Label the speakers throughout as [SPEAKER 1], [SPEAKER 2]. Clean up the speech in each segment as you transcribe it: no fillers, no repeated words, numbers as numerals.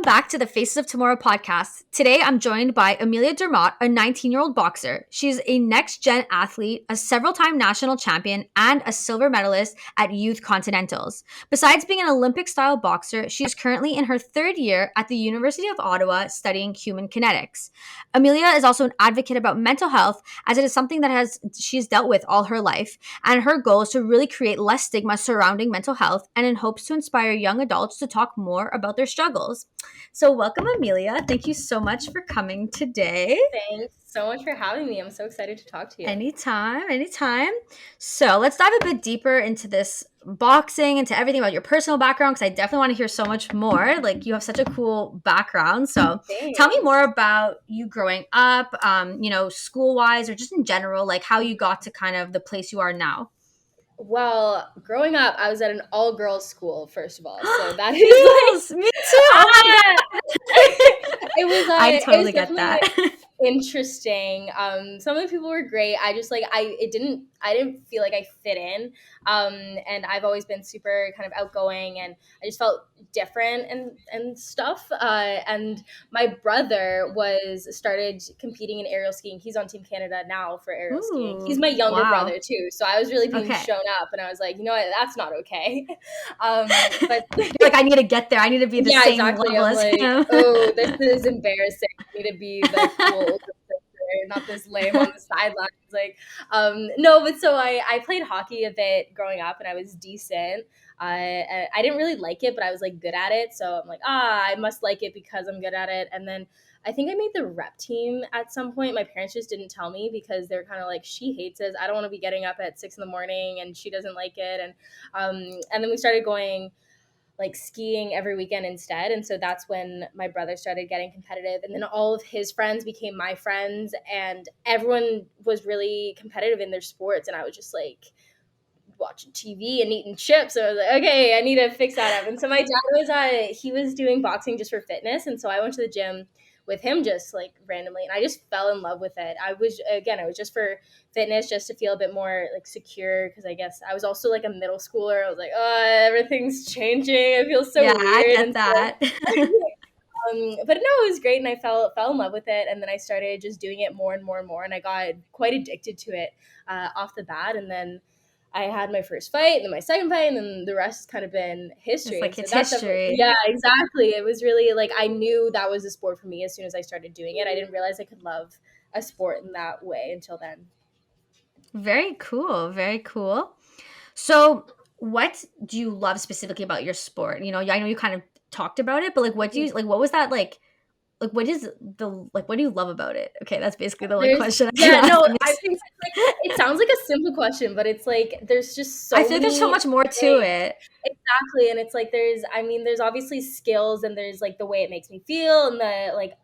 [SPEAKER 1] back to the Faces of Tomorrow podcast. Today, I'm joined by Emelia Dermott, a 19-year-old boxer. She's a NextGen athlete, a several-time national champion, and a silver medalist at youth continentals. Besides being an Olympic-style boxer, she is currently in her third year at the University of Ottawa studying human kinetics. Emelia is also an advocate about mental health, as it is something that she's dealt with all her life, and her goal is to really create less stigma surrounding mental health and in hopes to inspire young adults to talk more about their struggles. So welcome, Emelia. Thank you so much for coming today.
[SPEAKER 2] Thanks so much for having me. I'm so excited to talk to you.
[SPEAKER 1] Anytime. So let's dive a bit deeper into this boxing, into everything about your personal background, because I definitely want to hear so much more. Like, you have such a cool background. So Tell me more about you growing up, school-wise or just in general, like how you got to kind of the place you are now.
[SPEAKER 2] Well, growing up, I was at an all-girls school, first of all. So that
[SPEAKER 1] is like... Me too! Oh my God!
[SPEAKER 2] It was
[SPEAKER 1] I totally get that.
[SPEAKER 2] Interesting. Some of the people were great. I just I didn't feel like I fit in. And I've always been super kind of outgoing, and I just felt different and stuff. And my brother started competing in aerial skiing. He's on Team Canada now for aerial skiing. He's my younger brother too. So I was really being shown up, and I was like, you know what, that's not okay.
[SPEAKER 1] But you're like, I need to get there. I need to be the same level as him.
[SPEAKER 2] Oh, this is embarrassing. I need to be the cool not this lame on the sidelines. No, but so I played hockey a bit growing up, and I was decent. I didn't really like it, but I was like good at it. So I'm like, I must like it because I'm good at it. And then I think I made the rep team at some point. My parents just didn't tell me because they're kind of like, she hates it. I don't want to be getting up at 6 a.m, and she doesn't like it. And then we started going like skiing every weekend instead. And so that's when my brother started getting competitive, and then all of his friends became my friends, and everyone was really competitive in their sports. And I was just like watching TV and eating chips. So I was like, okay, I need to fix that up. And so my dad he was doing boxing just for fitness. And so I went to the gym with him just like randomly, and I just fell in love with it. I was just for fitness, just to feel a bit more like secure, because I guess I was also like a middle schooler. I was like, everything's changing. I feel so weird.
[SPEAKER 1] I get that.
[SPEAKER 2] But no, it was great, and I fell in love with it, and then I started just doing it more and more and more, and I got quite addicted to it off the bat. And then I had my first fight, and then my second fight, and then the rest has kind of been history.
[SPEAKER 1] It's history.
[SPEAKER 2] Yeah, exactly. It was really like, I knew that was a sport for me as soon as I started doing it. I didn't realize I could love a sport in that way until then.
[SPEAKER 1] Very cool. Very cool. So what do you love specifically about your sport? You know, I know you kind of talked about it, but like, what was that like? Like, what do you love about it? Okay, that's basically the only question.
[SPEAKER 2] I think it sounds like a simple question, but it's like there's just so.
[SPEAKER 1] I think there's so much more to it.
[SPEAKER 2] Exactly, and it's like there's obviously skills, and there's like the way it makes me feel, and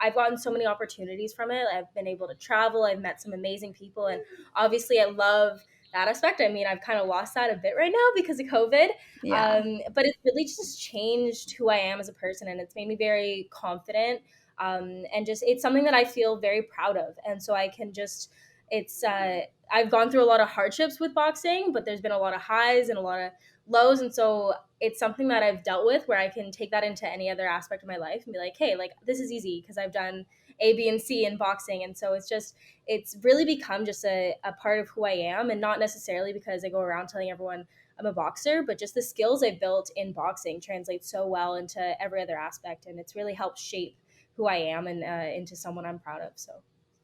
[SPEAKER 2] I've gotten so many opportunities from it. I've been able to travel. I've met some amazing people, and obviously I love that aspect. I mean, I've kind of lost that a bit right now because of COVID.
[SPEAKER 1] Yeah.
[SPEAKER 2] But it's really just changed who I am as a person, and it's made me very confident. And just, it's something that I feel very proud of. And so I can just, I've gone through a lot of hardships with boxing, but there's been a lot of highs and a lot of lows. And so it's something that I've dealt with where I can take that into any other aspect of my life and be like, hey, like, this is easy because I've done A, B, and C in boxing. And so it's really become just a part of who I am, and not necessarily because I go around telling everyone I'm a boxer, but just the skills I've built in boxing translate so well into every other aspect. And it's really helped shape who I am and into someone I'm proud of. So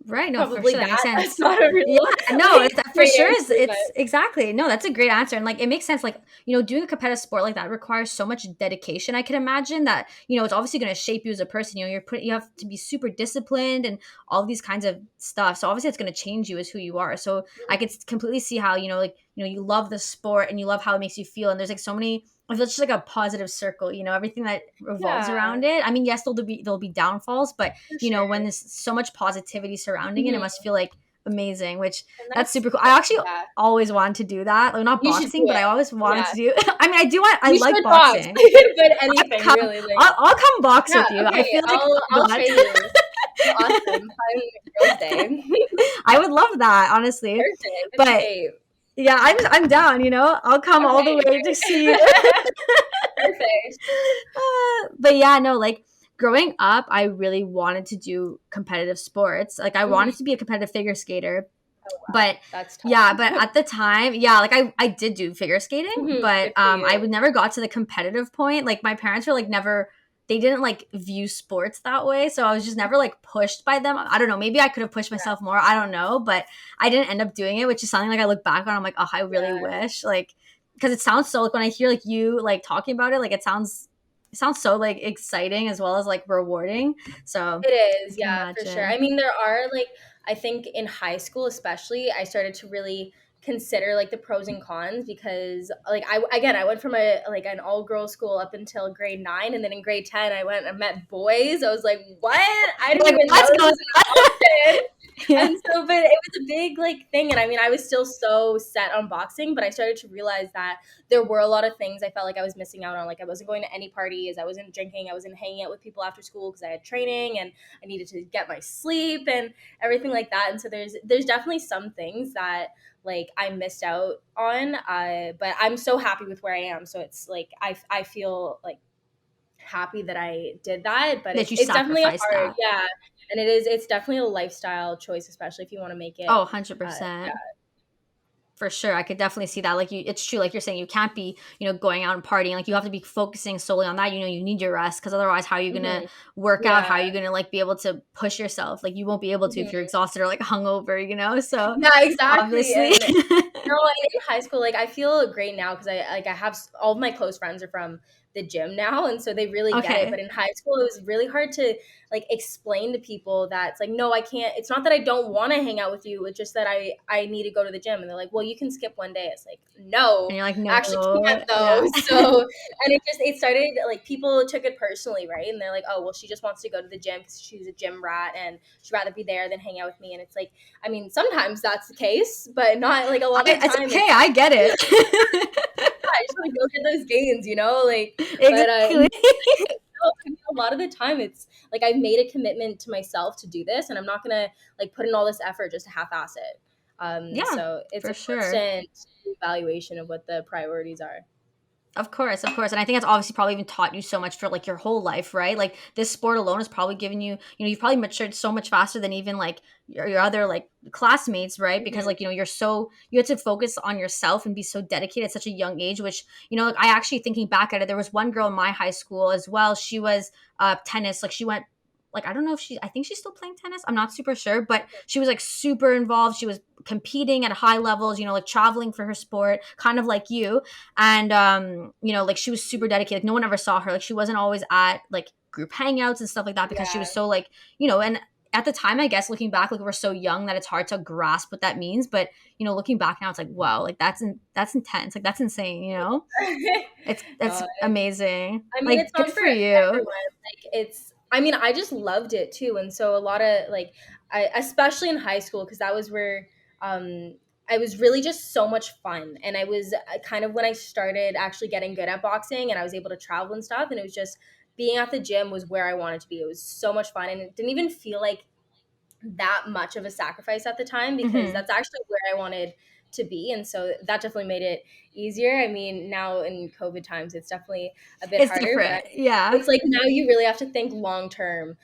[SPEAKER 1] right, no, for sure, that makes sense.
[SPEAKER 2] That's not a real,
[SPEAKER 1] for sure it's exactly, no, that's a great answer. And like, it makes sense. Like, you know, doing a competitive sport like that requires so much dedication. I can imagine that, you know, it's obviously going to shape you as a person. You know, you have to be super disciplined and all these kinds of stuff. So obviously it's going to change you as who you are. So I could completely see how, you love the sport and you love how it makes you feel. And there's like so many, I feel it's just like a positive circle, you know, everything that revolves around it. I mean, yes, there'll be downfalls, but you know, when there's so much positivity surrounding it, it must feel like amazing, which that's super cool. I actually always wanted to do that. Like, not boxing, but I always wanted to do. I mean, I like boxing.
[SPEAKER 2] But anything really. Like,
[SPEAKER 1] I'll come box with you.
[SPEAKER 2] Okay,
[SPEAKER 1] I feel like
[SPEAKER 2] I'll train you. Awesome.
[SPEAKER 1] I would love that, honestly.
[SPEAKER 2] Perfect.
[SPEAKER 1] But yeah, I'm down, you know. I'll come all the way to see you.
[SPEAKER 2] Perfect.
[SPEAKER 1] But yeah, no, like, growing up, I really wanted to do competitive sports. Like I
[SPEAKER 2] Mhm.
[SPEAKER 1] wanted to be a competitive figure skater.
[SPEAKER 2] Oh, wow.
[SPEAKER 1] But
[SPEAKER 2] That's
[SPEAKER 1] yeah, but
[SPEAKER 2] tough.
[SPEAKER 1] at the time, yeah, like I did do figure skating,
[SPEAKER 2] Mhm.
[SPEAKER 1] but
[SPEAKER 2] Good for
[SPEAKER 1] I
[SPEAKER 2] you.
[SPEAKER 1] would never got to the competitive point. Like my parents were like never, they didn't like view sports that way, so I was just never like pushed by them. I don't know, maybe I could have pushed
[SPEAKER 2] Yeah,
[SPEAKER 1] myself more. I don't know, but I didn't end up doing it, which is something like I look back on. I'm like, oh, I really
[SPEAKER 2] yeah.
[SPEAKER 1] wish like because it sounds so like when I hear like you like talking about it, like it sounds so like exciting as well as like rewarding. So
[SPEAKER 2] It
[SPEAKER 1] I
[SPEAKER 2] is,
[SPEAKER 1] can
[SPEAKER 2] yeah, for sure. I
[SPEAKER 1] imagine.
[SPEAKER 2] mean, there are like I think in high school especially, I started to really consider like the pros and cons because like I went from a like an all girls school up until grade 9, and then in grade 10 I went and met boys. I was like, "What? I
[SPEAKER 1] You're
[SPEAKER 2] didn't
[SPEAKER 1] like,
[SPEAKER 2] even know
[SPEAKER 1] what's
[SPEAKER 2] this
[SPEAKER 1] going
[SPEAKER 2] was
[SPEAKER 1] on?
[SPEAKER 2] an option."
[SPEAKER 1] Yeah.
[SPEAKER 2] And so, but it was a big like thing, and I mean, I was still so set on boxing, but I started to realize that there were a lot of things I felt like I was missing out on. Like I wasn't going to any parties, I wasn't drinking, I wasn't hanging out with people after school because I had training and I needed to get my sleep and everything like that. And so there's definitely some things that like I missed out on, but I'm so happy with where I am. So it's like I feel like happy that I did that, but
[SPEAKER 1] That you
[SPEAKER 2] it's definitely a
[SPEAKER 1] sacrificed
[SPEAKER 2] hard,
[SPEAKER 1] that.
[SPEAKER 2] yeah, and it's definitely a lifestyle choice, especially if you want to make it.
[SPEAKER 1] Oh,
[SPEAKER 2] Yeah,
[SPEAKER 1] 100%. For sure. I could definitely see that. Like you it's true, like you're saying, you can't be, going out and partying. Like you have to be focusing solely on that. You need your rest because otherwise how are you gonna
[SPEAKER 2] hmm
[SPEAKER 1] work out? How
[SPEAKER 2] yeah,
[SPEAKER 1] are you gonna like be able to push yourself? Like you won't be able to if you're
[SPEAKER 2] hmm
[SPEAKER 1] exhausted or like hungover. So
[SPEAKER 2] yeah, exactly.
[SPEAKER 1] obviously.
[SPEAKER 2] And no, in high school, like I feel great now because I have all of my close friends are from the gym now, and so they really get it. But
[SPEAKER 1] Okay.
[SPEAKER 2] in high school, it was really hard to like explain to people that it's like, no, I can't. It's not that I don't want to hang out with you. It's just that I need to go to the gym, and they're like, well, you can skip one day. It's like,
[SPEAKER 1] And
[SPEAKER 2] no,
[SPEAKER 1] you're like,
[SPEAKER 2] I actually can't
[SPEAKER 1] no,
[SPEAKER 2] though.
[SPEAKER 1] yeah.
[SPEAKER 2] So and it started like people took it personally, right? And they're like, oh, well, she just wants to go to the gym because she's a gym rat and she'd rather be there than hang out with me. And it's like, I mean, sometimes that's the case, but not like a lot of the
[SPEAKER 1] It's
[SPEAKER 2] time.
[SPEAKER 1] okay,
[SPEAKER 2] It's
[SPEAKER 1] I get it.
[SPEAKER 2] I just want to go get those gains, like. But
[SPEAKER 1] Exactly.
[SPEAKER 2] no, I mean, a lot of the time, it's like I've made a commitment to myself to do this, and I'm not gonna like put in all this effort just to half-ass it.
[SPEAKER 1] Yeah,
[SPEAKER 2] So it's
[SPEAKER 1] for
[SPEAKER 2] a
[SPEAKER 1] sure.
[SPEAKER 2] constant evaluation of what the priorities are.
[SPEAKER 1] Of course, of course. And I think that's obviously probably even taught you so much for like your whole life, right? Like this sport alone has probably given you, you've probably matured so much faster than even like your other like classmates, right? Because
[SPEAKER 2] Mhm.
[SPEAKER 1] like, you had to focus on yourself and be so dedicated at such a young age, which, like I actually thinking back at it, there was one girl in my high school as well. She was tennis, like she went like I don't know if I think she's still playing tennis. I'm not super sure, but she was like super involved. She was competing at high levels, like traveling for her sport, kind of like you. And like she was super dedicated. Like no one ever saw her. Like she wasn't always at like group hangouts and stuff like that because she was
[SPEAKER 2] Yeah.
[SPEAKER 1] so like, and at the time, I guess looking back, like we're so young that it's hard to grasp what that means. But looking back now, it's like wow, like that's intense. Like that's insane. It's
[SPEAKER 2] No,
[SPEAKER 1] that's amazing.
[SPEAKER 2] I mean,
[SPEAKER 1] Like
[SPEAKER 2] it's
[SPEAKER 1] good
[SPEAKER 2] not for
[SPEAKER 1] for you.
[SPEAKER 2] everyone. Like, I mean, I just loved it too. And so a lot of especially in high school, because that was where um, I was really just so much fun. And I was kind of when I started actually getting good at boxing and I was able to travel and stuff. And it was just being at the gym was where I wanted to be. It was so much fun. And it didn't even feel like that much of a sacrifice at the time because
[SPEAKER 1] Hmm.
[SPEAKER 2] that's actually where I wanted to be. And so that definitely made it easier. I mean, now in COVID times, it's definitely a bit
[SPEAKER 1] It's
[SPEAKER 2] harder, but
[SPEAKER 1] different. Yeah.
[SPEAKER 2] it's like now you really have to think long term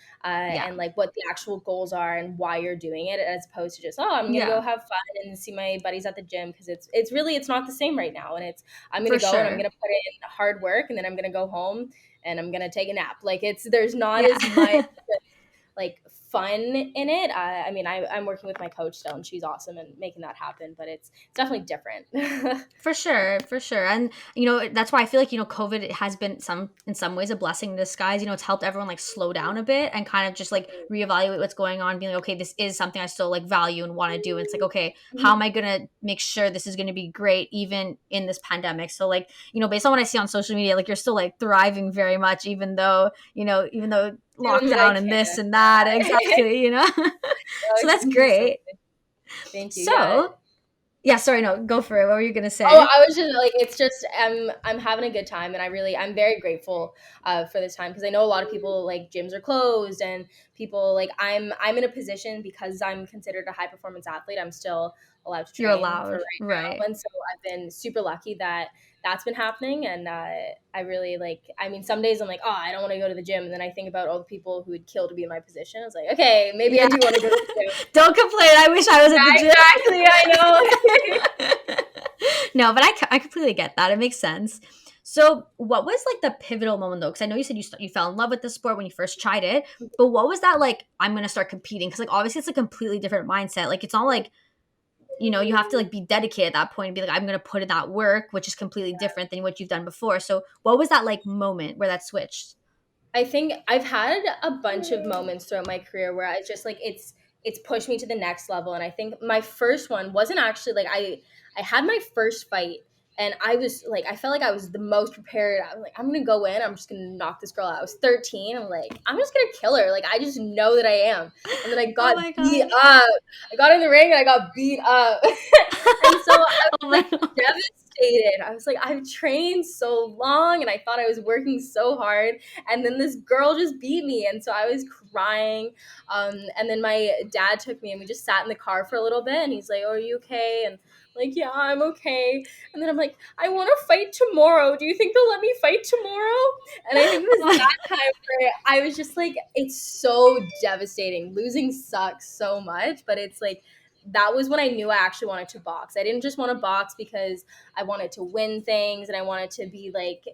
[SPEAKER 1] Yeah.
[SPEAKER 2] and like what the actual goals are and why you're doing it as opposed to just, oh, I'm going to
[SPEAKER 1] Yeah.
[SPEAKER 2] go have fun and see my buddies at the gym because it's really, it's not the same right now. And I'm going
[SPEAKER 1] For
[SPEAKER 2] to go and I'm
[SPEAKER 1] sure.
[SPEAKER 2] going to put in hard work and then I'm going to go home and I'm going to take a nap. Like there's not
[SPEAKER 1] Yeah.
[SPEAKER 2] as much like fun in it. I mean, I'm working with my coach still, and she's awesome and making that happen. But it's definitely different.
[SPEAKER 1] For sure, for sure. And that's why I feel like, COVID it has been in some ways a blessing in disguise. It's helped everyone like slow down a bit and kind of just like reevaluate what's going on, being like, okay, this is something I still like value and want to do. And it's like, okay, how am I gonna make sure this is gonna be great even in this pandemic? So like, based on what I see on social media, like you're still like thriving very much, even though
[SPEAKER 2] Doing what I
[SPEAKER 1] lockdown and this
[SPEAKER 2] can.
[SPEAKER 1] and that.
[SPEAKER 2] Yeah.
[SPEAKER 1] Exactly. So
[SPEAKER 2] Oh,
[SPEAKER 1] that's
[SPEAKER 2] thank you so
[SPEAKER 1] great.
[SPEAKER 2] much. Thank you. Yeah.
[SPEAKER 1] So yeah, sorry, no, go for it. What were you gonna
[SPEAKER 2] Oh,
[SPEAKER 1] say?
[SPEAKER 2] I was just like, it's just I'm having a good time, and I'm very grateful for this time because I know a lot of people like gyms are closed and people like I'm in a position because I'm considered a high performance athlete. I'm still allowed to
[SPEAKER 1] You're
[SPEAKER 2] train for
[SPEAKER 1] allowed,
[SPEAKER 2] right
[SPEAKER 1] right?
[SPEAKER 2] now, and so I've been super lucky that that's been happening. And I really like. I mean, some days I'm like, oh, I don't want to go to the gym, and then I think about all the people who would kill to be in my position. I was like, okay, maybe I
[SPEAKER 1] Yeah.
[SPEAKER 2] do want to go to the gym.
[SPEAKER 1] Don't complain. I wish I was at
[SPEAKER 2] Yeah,
[SPEAKER 1] the
[SPEAKER 2] exactly. I know.
[SPEAKER 1] gym. No, but I completely get that. It makes sense. So, what was like the pivotal moment though? Because I know you said you fell in love with the sport when you first tried it, but what was that like? I'm gonna start competing because like obviously it's a completely different mindset. Like it's not like you have to like be dedicated at that point and be like I'm gonna put in that work, which is completely different than what you've done before. So, what was that like moment where that switched?
[SPEAKER 2] I think I've had a bunch of moments throughout my career where I just like it's pushed me to the next level. And I think my first one wasn't actually like I had my first fight and I was like I felt like I was the most prepared. I was like, I'm gonna go in, I'm just gonna knock this girl out. I was 13. I'm like, I'm just gonna kill her. Like I just know that I am. And then I
[SPEAKER 1] Oh
[SPEAKER 2] got
[SPEAKER 1] my
[SPEAKER 2] beat
[SPEAKER 1] god!
[SPEAKER 2] up. I got in the ring and I got beat up. And so I was
[SPEAKER 1] Oh my
[SPEAKER 2] like
[SPEAKER 1] god!
[SPEAKER 2] devastated. I was like, I've trained so long and I thought I was working so hard, and then this girl just beat me, and so I was crying. And then my dad took me and we just sat in the car for a little bit, and he's like, oh, are you okay? And I'm like, yeah, I'm okay. And then I'm like, I want to fight tomorrow. Do you think they'll let me fight tomorrow? And I think it
[SPEAKER 1] Oh
[SPEAKER 2] was
[SPEAKER 1] my,
[SPEAKER 2] that time where I was just like, it's so devastating. Losing sucks so much, but it's like that was when I knew I actually wanted to box. I didn't just want to box because I wanted to win things and I wanted to be like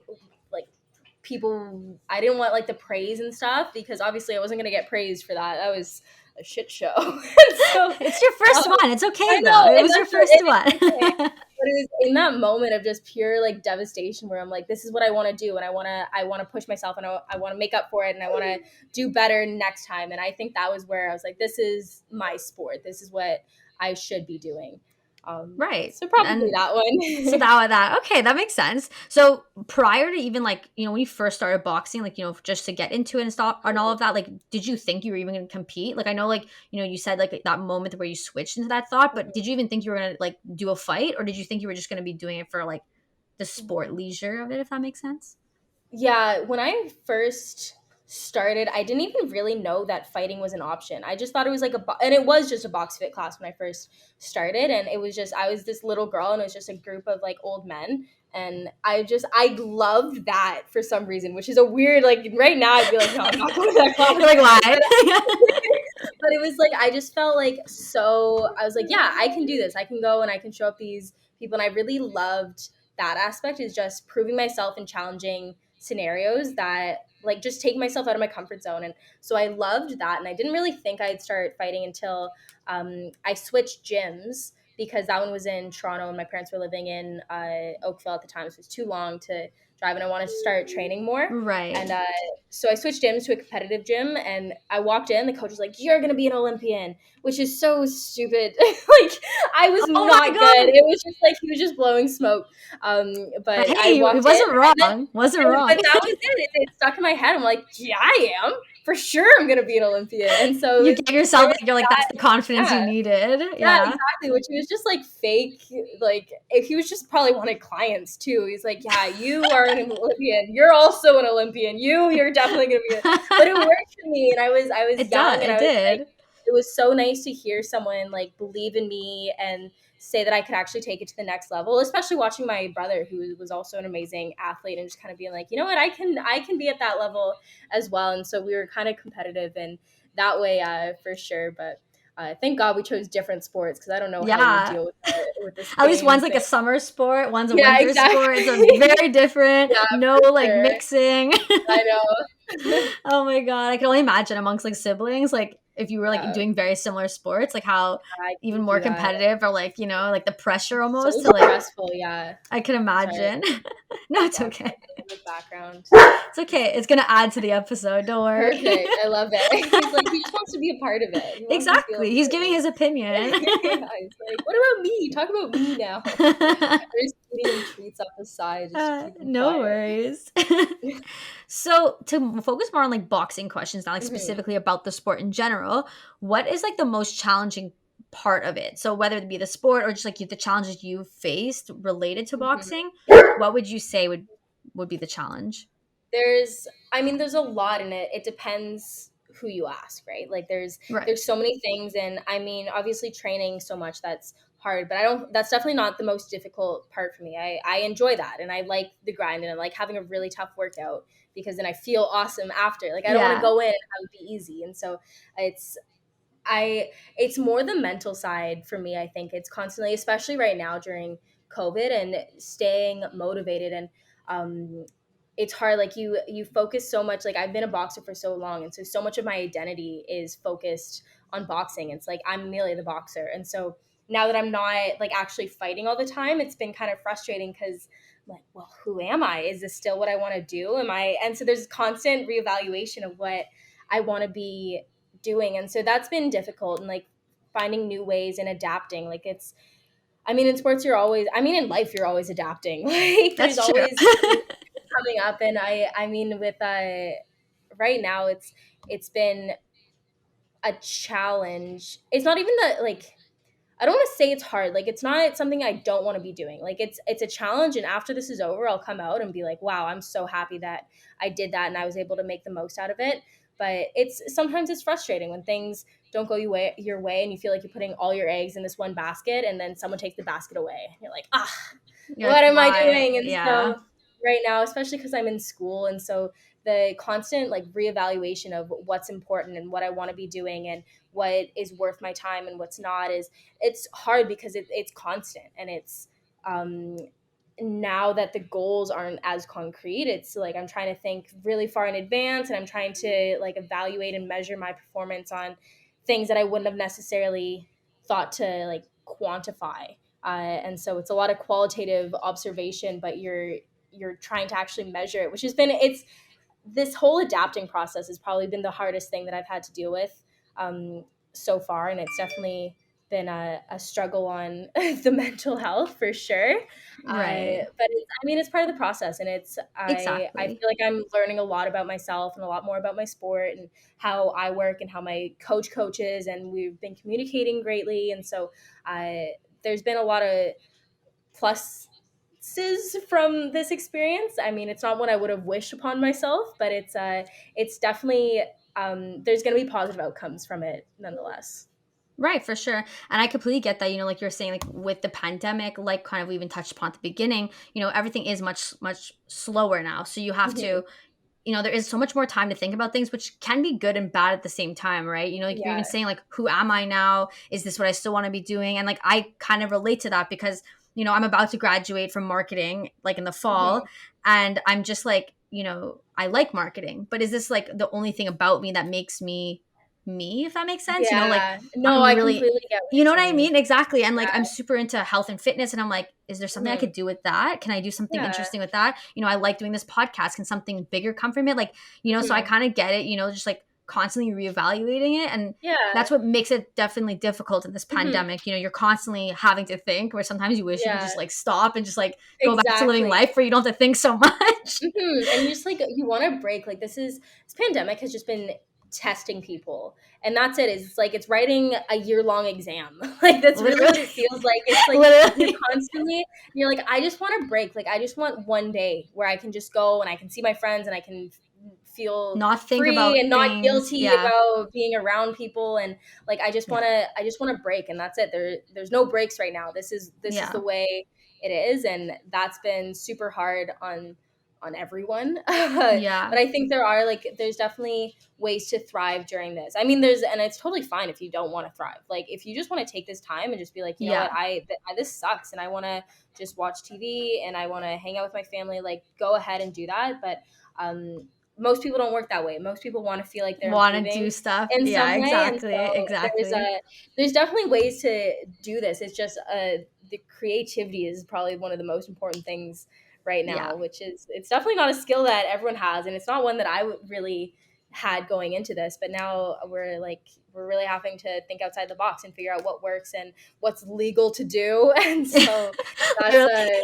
[SPEAKER 2] people. I didn't want like the praise and stuff because obviously I wasn't gonna get praised for that. That was a shit show. And so
[SPEAKER 1] it's your first one. It's okay
[SPEAKER 2] I
[SPEAKER 1] though.
[SPEAKER 2] know,
[SPEAKER 1] It
[SPEAKER 2] and
[SPEAKER 1] was your
[SPEAKER 2] that's
[SPEAKER 1] first
[SPEAKER 2] it
[SPEAKER 1] one.
[SPEAKER 2] is okay. But it was in that moment of just pure like devastation where I'm like, this is what I want to do, and I want to push myself, and I want to make up for it, and I want to do better next time. And I think that was where I was like, this is my sport. This is what I should be doing.
[SPEAKER 1] Right.
[SPEAKER 2] So probably
[SPEAKER 1] And
[SPEAKER 2] that
[SPEAKER 1] so
[SPEAKER 2] one.
[SPEAKER 1] that okay, that makes sense. So prior to even like, when you first started boxing, like, just to get into it and stop and all of that, like did you think you were even gonna compete? Like I know like, you said like that moment where you switched into that thought, but did you even think you were gonna like do a fight, or did you think you were just gonna be doing it for like the sport leisure of it, if that makes sense?
[SPEAKER 2] Yeah, when I first started, I didn't even really know that fighting was an option. I just thought it was like and it was just a box fit class when I first started, and it was just I was this little girl, and it was just a group of like old men, and I loved that for some reason, which is a weird like right now I'd be like, no, I'm not going to that class.
[SPEAKER 1] You're like, why?
[SPEAKER 2] But but it was like I just felt like so I was like, yeah, I can do this. I can go and I can show up these people, and I really loved that aspect is just proving myself in challenging scenarios that like just take myself out of my comfort zone. And so I loved that, and I didn't really think I'd start fighting until I switched gyms because that one was in Toronto and my parents were living in Oakville at the time, so it was too long to drive, and I wanted to start training more.
[SPEAKER 1] Right.
[SPEAKER 2] And so I switched gyms to a competitive gym, and I walked in, the coach was like, you're gonna be an Olympian, which is so stupid. Like I was
[SPEAKER 1] Oh my
[SPEAKER 2] not good.
[SPEAKER 1] god.
[SPEAKER 2] It was just like he was just blowing smoke.
[SPEAKER 1] But
[SPEAKER 2] But I
[SPEAKER 1] hey, it
[SPEAKER 2] walked in,
[SPEAKER 1] wasn't
[SPEAKER 2] and then
[SPEAKER 1] wrong. Wasn't wrong.
[SPEAKER 2] but that was it stuck in my head. I'm like, yeah, I am for sure. I'm gonna be an Olympian. And so
[SPEAKER 1] You
[SPEAKER 2] it was,
[SPEAKER 1] gave
[SPEAKER 2] there
[SPEAKER 1] yourself
[SPEAKER 2] was
[SPEAKER 1] like you're like that's the confidence you
[SPEAKER 2] yeah.
[SPEAKER 1] needed.
[SPEAKER 2] Yeah,
[SPEAKER 1] Yeah.
[SPEAKER 2] exactly. Which he was just like fake. Like if he was just probably wanted clients too. He's like, yeah, you are an Olympian. You're also an Olympian. You're definitely gonna be. But it worked for me, and I was
[SPEAKER 1] It does.
[SPEAKER 2] young, and
[SPEAKER 1] It
[SPEAKER 2] I was like,
[SPEAKER 1] did.
[SPEAKER 2] it was so nice to hear someone like believe in me and say that I could actually take it to the next level. Especially watching my brother, who was also an amazing athlete, and just kind of being like, you know what, I can be at that level as well. And so we were kind of competitive in that way, for sure. But thank God we chose different sports because I don't know how you would
[SPEAKER 1] Yeah.
[SPEAKER 2] deal with the
[SPEAKER 1] At least
[SPEAKER 2] same
[SPEAKER 1] one's like
[SPEAKER 2] thing.
[SPEAKER 1] a summer sport, one's a
[SPEAKER 2] Yeah,
[SPEAKER 1] winter sport, so it's
[SPEAKER 2] exactly.
[SPEAKER 1] very different.
[SPEAKER 2] Yeah,
[SPEAKER 1] No
[SPEAKER 2] for
[SPEAKER 1] like
[SPEAKER 2] sure.
[SPEAKER 1] mixing.
[SPEAKER 2] I know.
[SPEAKER 1] Oh my god, I can only imagine amongst like siblings, like if you were like
[SPEAKER 2] Yeah,
[SPEAKER 1] doing very similar sports, like how
[SPEAKER 2] I
[SPEAKER 1] even
[SPEAKER 2] can
[SPEAKER 1] more
[SPEAKER 2] do that.
[SPEAKER 1] competitive or like, like the pressure
[SPEAKER 2] So
[SPEAKER 1] almost to like
[SPEAKER 2] stressful. Yeah.
[SPEAKER 1] I can
[SPEAKER 2] Sorry,
[SPEAKER 1] imagine. No, it's
[SPEAKER 2] dog's
[SPEAKER 1] okay.
[SPEAKER 2] barking in the background.
[SPEAKER 1] It's okay. It's gonna add to the episode, don't worry.
[SPEAKER 2] Perfect. I love it. He's like, he just wants to be a part of it. He wants to feel
[SPEAKER 1] Exactly. He's giving his
[SPEAKER 2] important.
[SPEAKER 1] opinion.
[SPEAKER 2] Yeah, he's like, what about me? Talk about me now. We're just feeding him treats off the side just to keep him
[SPEAKER 1] No
[SPEAKER 2] quiet.
[SPEAKER 1] worries. So to focus more on like boxing questions, not like
[SPEAKER 2] Mhm,
[SPEAKER 1] specifically about the sport in general, what is like the most challenging part of it? So whether it be the sport or just like the challenges you faced related to
[SPEAKER 2] mhm.
[SPEAKER 1] boxing, what would you say would be the challenge?
[SPEAKER 2] I mean, there's a lot in it. It depends who you ask, right? Like
[SPEAKER 1] Right.
[SPEAKER 2] there's so many things, and I mean, obviously training so much, that's hard, but I don't that's definitely not the most difficult part for me. I enjoy that, and I like the grind, and I like having a really tough workout because then I feel awesome after. Like I don't want to
[SPEAKER 1] Yeah.
[SPEAKER 2] go in and have it be easy. And so it's it's more the mental side for me. I think it's constantly, especially right now during COVID, and staying motivated. And it's hard. Like you focus so much. Like I've been a boxer for so long, and so much of my identity is focused on boxing. It's like I'm Amelia the boxer, and so now that I'm not like actually fighting all the time, it's been kind of frustrating because like, well, who am I? Is this still what I want to do? Am I? And so there's constant reevaluation of what I want to be doing. And so that's been difficult, and like finding new ways and adapting. Like it's, I mean, in sports, you're always, I mean, in life, you're always adapting. Like there's
[SPEAKER 1] That's true.
[SPEAKER 2] always things coming up. And I mean, with, right now it's been a challenge. It's not even that like, I don't want to say it's hard. Like it's not something I don't want to be doing. Like it's a challenge, and after this is over, I'll come out and be like, "Wow, I'm so happy that I did that and I was able to make the most out of it." But it's sometimes it's frustrating when things don't go your way and you feel like you're putting all your eggs in this one basket, and then someone takes the basket away. And you're like, "Ah,
[SPEAKER 1] You're like,
[SPEAKER 2] what am I
[SPEAKER 1] why?
[SPEAKER 2] doing?" And
[SPEAKER 1] Yeah.
[SPEAKER 2] so right now, especially because I'm in school, and so the constant like reevaluation of what's important and what I want to be doing and what is worth my time and what's not is it's hard because it's constant, and it's um now that the goals aren't as concrete, it's like I'm trying to think really far in advance, and I'm trying to like evaluate and measure my performance on things that I wouldn't have necessarily thought to like quantify. And so it's a lot of qualitative observation, but you're trying to actually measure it, which has been it's this whole adapting process has probably been the hardest thing that I've had to deal with so far, and it's definitely been a struggle on the mental health for sure.
[SPEAKER 1] Right.
[SPEAKER 2] But I mean, it's part of the process, and I
[SPEAKER 1] Exactly.
[SPEAKER 2] feel like I'm learning a lot about myself and a lot more about my sport and how I work and how my coaches, and we've been communicating greatly, and so there's been a lot of pluses from this experience. I mean, it's not what I would have wished upon myself, but it's definitely there's going to be positive outcomes from it nonetheless.
[SPEAKER 1] Right, for sure. And I completely get that, like you're saying, like with the pandemic, like kind of we even touched upon at the beginning, everything is much, much slower now. So you have
[SPEAKER 2] Hmm.
[SPEAKER 1] to, there is so much more time to think about things, which can be good and bad at the same time, right? Like you're even
[SPEAKER 2] Yeah.
[SPEAKER 1] saying, like, who am I now? Is this what I still want to be doing? And like, I kind of relate to that because, I'm about to graduate from marketing like in the fall.
[SPEAKER 2] Hmm.
[SPEAKER 1] And I'm just like, I like marketing, but is this like the only thing about me that makes me, if that makes sense? Like
[SPEAKER 2] Yeah. No,
[SPEAKER 1] I'm
[SPEAKER 2] I
[SPEAKER 1] really,
[SPEAKER 2] completely get what
[SPEAKER 1] you know what
[SPEAKER 2] you're
[SPEAKER 1] I
[SPEAKER 2] saying.
[SPEAKER 1] mean? Exactly. And like I'm
[SPEAKER 2] Yeah.
[SPEAKER 1] super into health and fitness. And I'm like, is there something I
[SPEAKER 2] Hmm.
[SPEAKER 1] could do with that? Can I do something
[SPEAKER 2] Yeah.
[SPEAKER 1] interesting with that? I like doing this podcast. Can something bigger come from it? Like, so I
[SPEAKER 2] Hmm.
[SPEAKER 1] kind of get it, just like constantly reevaluating it. And
[SPEAKER 2] Yeah.
[SPEAKER 1] that's what makes it definitely difficult in this
[SPEAKER 2] Hmm.
[SPEAKER 1] pandemic. You're constantly having to think, where sometimes you wish you could
[SPEAKER 2] Yeah.
[SPEAKER 1] just like stop and just like go back to living
[SPEAKER 2] Exactly.
[SPEAKER 1] life where you don't have to think so much.
[SPEAKER 2] And you just like you want to break. Like this pandemic has just been testing people, and that's it. It's like it's writing a year-long exam. Like that's really what
[SPEAKER 1] Literally.
[SPEAKER 2] it feels like. It's like you're
[SPEAKER 1] Literally.
[SPEAKER 2] constantly you're like, I just want to break. Like I just want one day where I can just go and I can see my friends and I can feel
[SPEAKER 1] Not think
[SPEAKER 2] free
[SPEAKER 1] about
[SPEAKER 2] and not
[SPEAKER 1] things.
[SPEAKER 2] guilty
[SPEAKER 1] Yeah.
[SPEAKER 2] about being around people. And like
[SPEAKER 1] Yeah.
[SPEAKER 2] I just want to break, and that's it. There's no breaks right now. This is the
[SPEAKER 1] Yeah.
[SPEAKER 2] way it is, and that's been super hard on everyone. But
[SPEAKER 1] Yeah.
[SPEAKER 2] I think there's definitely ways to thrive during this. I mean, and it's totally fine if you don't want to thrive. Like if you just want to take this time and just be like, you know what,
[SPEAKER 1] Yeah.
[SPEAKER 2] this sucks, and I want to just watch TV and I want to hang out with my family. Like go ahead and do that. But most people don't work that way. Most people want to feel like they're
[SPEAKER 1] Want to do
[SPEAKER 2] improving
[SPEAKER 1] stuff.
[SPEAKER 2] in
[SPEAKER 1] Yeah,
[SPEAKER 2] some way, and
[SPEAKER 1] exactly.
[SPEAKER 2] so
[SPEAKER 1] Exactly.
[SPEAKER 2] there's definitely ways to do this. It's just the creativity is probably one of the most important things right
[SPEAKER 1] Yeah.
[SPEAKER 2] now, which is it's definitely not a skill that everyone has, and it's not one that really had going into this. But now we're really having to think outside the box and figure out what works and what's legal to do. And so that's
[SPEAKER 1] Literally.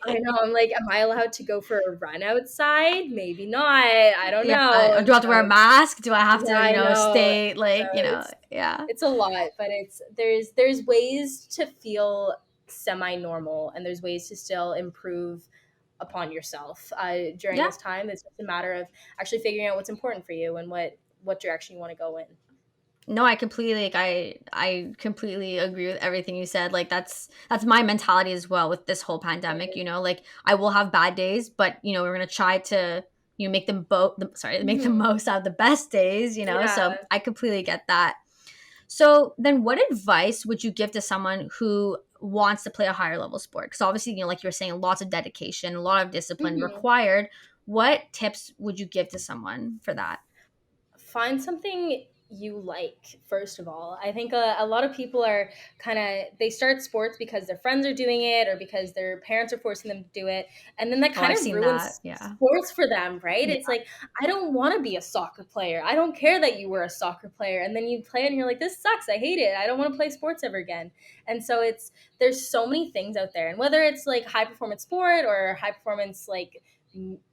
[SPEAKER 2] I know. I'm like, am I allowed to go for a run outside? Maybe not. I don't
[SPEAKER 1] Yeah.
[SPEAKER 2] know.
[SPEAKER 1] Do
[SPEAKER 2] And
[SPEAKER 1] I have to wear a
[SPEAKER 2] so
[SPEAKER 1] mask? Do I have
[SPEAKER 2] yeah,
[SPEAKER 1] to,
[SPEAKER 2] I know.
[SPEAKER 1] stay like,
[SPEAKER 2] So
[SPEAKER 1] yeah.
[SPEAKER 2] it's a lot, but there's ways to feel semi-normal, and there's ways to still improve upon yourself during
[SPEAKER 1] Yeah.
[SPEAKER 2] this time. It's just a matter of actually figuring out what's important for you and what direction you want to go in.
[SPEAKER 1] No, I completely like I completely agree with everything you said. Like that's my mentality as well with this whole pandemic, you know. Like I will have bad days, but you know, we're going to try to make them make the
[SPEAKER 2] Mhm.
[SPEAKER 1] most out of the best days, you know. So,
[SPEAKER 2] Yeah.
[SPEAKER 1] I completely get that. So, then what advice would you give to someone who wants to play a higher level sport? Cuz obviously, you know, like you were saying, lots of dedication, a lot of discipline
[SPEAKER 2] Mhm.
[SPEAKER 1] required. What tips would you give to someone for that?
[SPEAKER 2] Find something you like, first of all. I think a lot of people are kind of, they start sports because their friends are doing it or because their parents are forcing them to do it, and then that
[SPEAKER 1] Oh,
[SPEAKER 2] kind
[SPEAKER 1] I've
[SPEAKER 2] of
[SPEAKER 1] seen that.
[SPEAKER 2] ruins
[SPEAKER 1] Yeah.
[SPEAKER 2] sports for them, right?
[SPEAKER 1] Yeah.
[SPEAKER 2] It's like, I don't want to be a soccer player. I don't care that you were a soccer player, and then you play it and you're like, this sucks, I hate it, I don't want to play sports ever again. And so it's, there's so many things out there, and whether it's like high performance sport or high performance like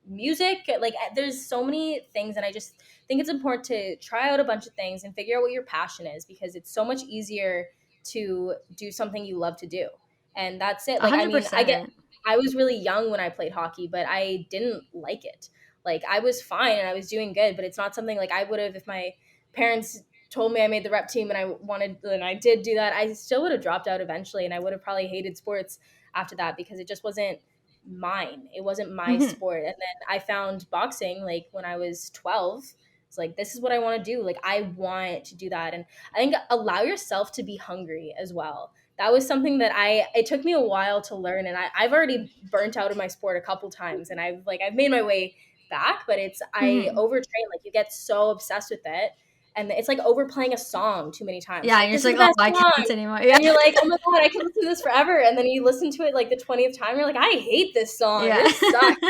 [SPEAKER 2] music, like there's so many things, and I just think it's important to try out a bunch of things and figure out what your passion is, because it's so much easier to do something you love to do. And that's it. Like, I mean,
[SPEAKER 1] 100%.
[SPEAKER 2] I was really young when I played hockey, but I didn't like it. Like, I was fine and I was doing good, but it's not something like I would have, if my parents told me I made the rep team and I wanted, and I did do that, I still would have dropped out eventually. And I would have probably hated sports after that, because it just wasn't mine. It wasn't my
[SPEAKER 1] Mhm.
[SPEAKER 2] sport. And then I found boxing like when I was 12. It's like, this is what I want to do. Like, I want to do that. And I think allow yourself to be hungry as well. That was something that it took me a while to learn. And I've already burnt out of my sport a couple times, and I've made my way back, but it's, I
[SPEAKER 1] Mhm.
[SPEAKER 2] overtrain. Like, you get so obsessed with it. And it's like overplaying a song too many times.
[SPEAKER 1] Yeah,
[SPEAKER 2] You're
[SPEAKER 1] and
[SPEAKER 2] like,
[SPEAKER 1] you're
[SPEAKER 2] this
[SPEAKER 1] just
[SPEAKER 2] is
[SPEAKER 1] like,
[SPEAKER 2] the
[SPEAKER 1] "Oh,
[SPEAKER 2] best
[SPEAKER 1] I
[SPEAKER 2] song.
[SPEAKER 1] can't anymore." Yeah.
[SPEAKER 2] And you're like, oh my God, I can listen to this forever. And then you listen to it like the 20th time. You're like, I hate this song.
[SPEAKER 1] Yeah.
[SPEAKER 2] This sucks.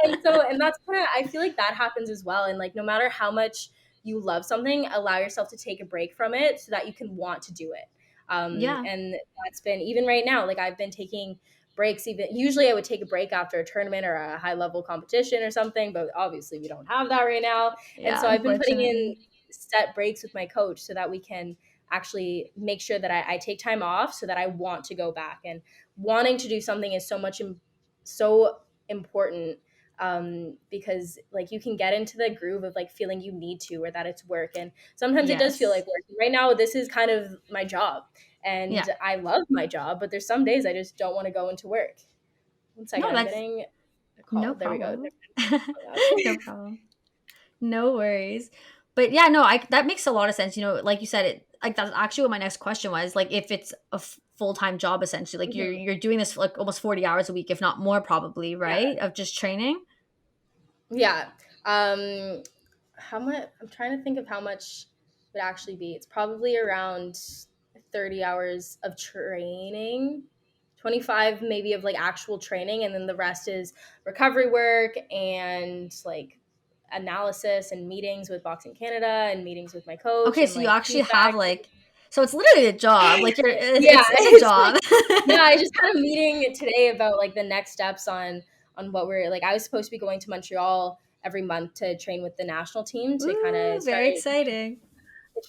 [SPEAKER 2] And so, and that's kind of, I feel like that happens as well. And like, no matter how much you love something, allow yourself to take a break from it so that you can want to do it.
[SPEAKER 1] Yeah.
[SPEAKER 2] And that's been, even right now, like I've been taking breaks. Even usually I would take a break after a tournament or a high level competition or something, but obviously we don't have that right now. And
[SPEAKER 1] Yeah,
[SPEAKER 2] so I've been putting in
[SPEAKER 1] unfortunately.
[SPEAKER 2] set breaks with my coach so that we can actually make sure that I take time off so that I want to go back. And wanting to do something is so important, because like you can get into the groove of like feeling you need to, or that it's work, and sometimes it does feel
[SPEAKER 1] Yes.
[SPEAKER 2] like work. Right now this is kind of my job,
[SPEAKER 1] Yeah.
[SPEAKER 2] and I love my job, but there's some days I just don't want to go into work. One second,
[SPEAKER 1] No,
[SPEAKER 2] I'm
[SPEAKER 1] that's
[SPEAKER 2] getting a
[SPEAKER 1] no
[SPEAKER 2] call. There we go.
[SPEAKER 1] problem.
[SPEAKER 2] Hung up.
[SPEAKER 1] No problem. No worries. But yeah, no, I that makes a lot of sense. You know, like you said, it like that's actually what my next question was. Like, if it's a full-time job, essentially, like
[SPEAKER 2] Mhm.
[SPEAKER 1] you're doing this for like almost 40 hours a week, if not more, probably,
[SPEAKER 2] Yeah.
[SPEAKER 1] right? Of just training.
[SPEAKER 2] Yeah. How much? I'm trying to think of how much would actually be. It's probably around 30 hours of training, 25 maybe of like actual training, and then the rest is recovery work and like analysis and meetings with Boxing Canada and meetings with my coach
[SPEAKER 1] Okay,
[SPEAKER 2] and
[SPEAKER 1] so you
[SPEAKER 2] like
[SPEAKER 1] actually have
[SPEAKER 2] feedback.
[SPEAKER 1] like, so it's literally a job. Like you're,
[SPEAKER 2] Yeah,
[SPEAKER 1] it's a
[SPEAKER 2] it's like,
[SPEAKER 1] job.
[SPEAKER 2] yeah, I just had a meeting today about like the next steps on what we're like. I was supposed to be going to Montreal every month to train with the national team to kind
[SPEAKER 1] Ooh,
[SPEAKER 2] of start,
[SPEAKER 1] very exciting.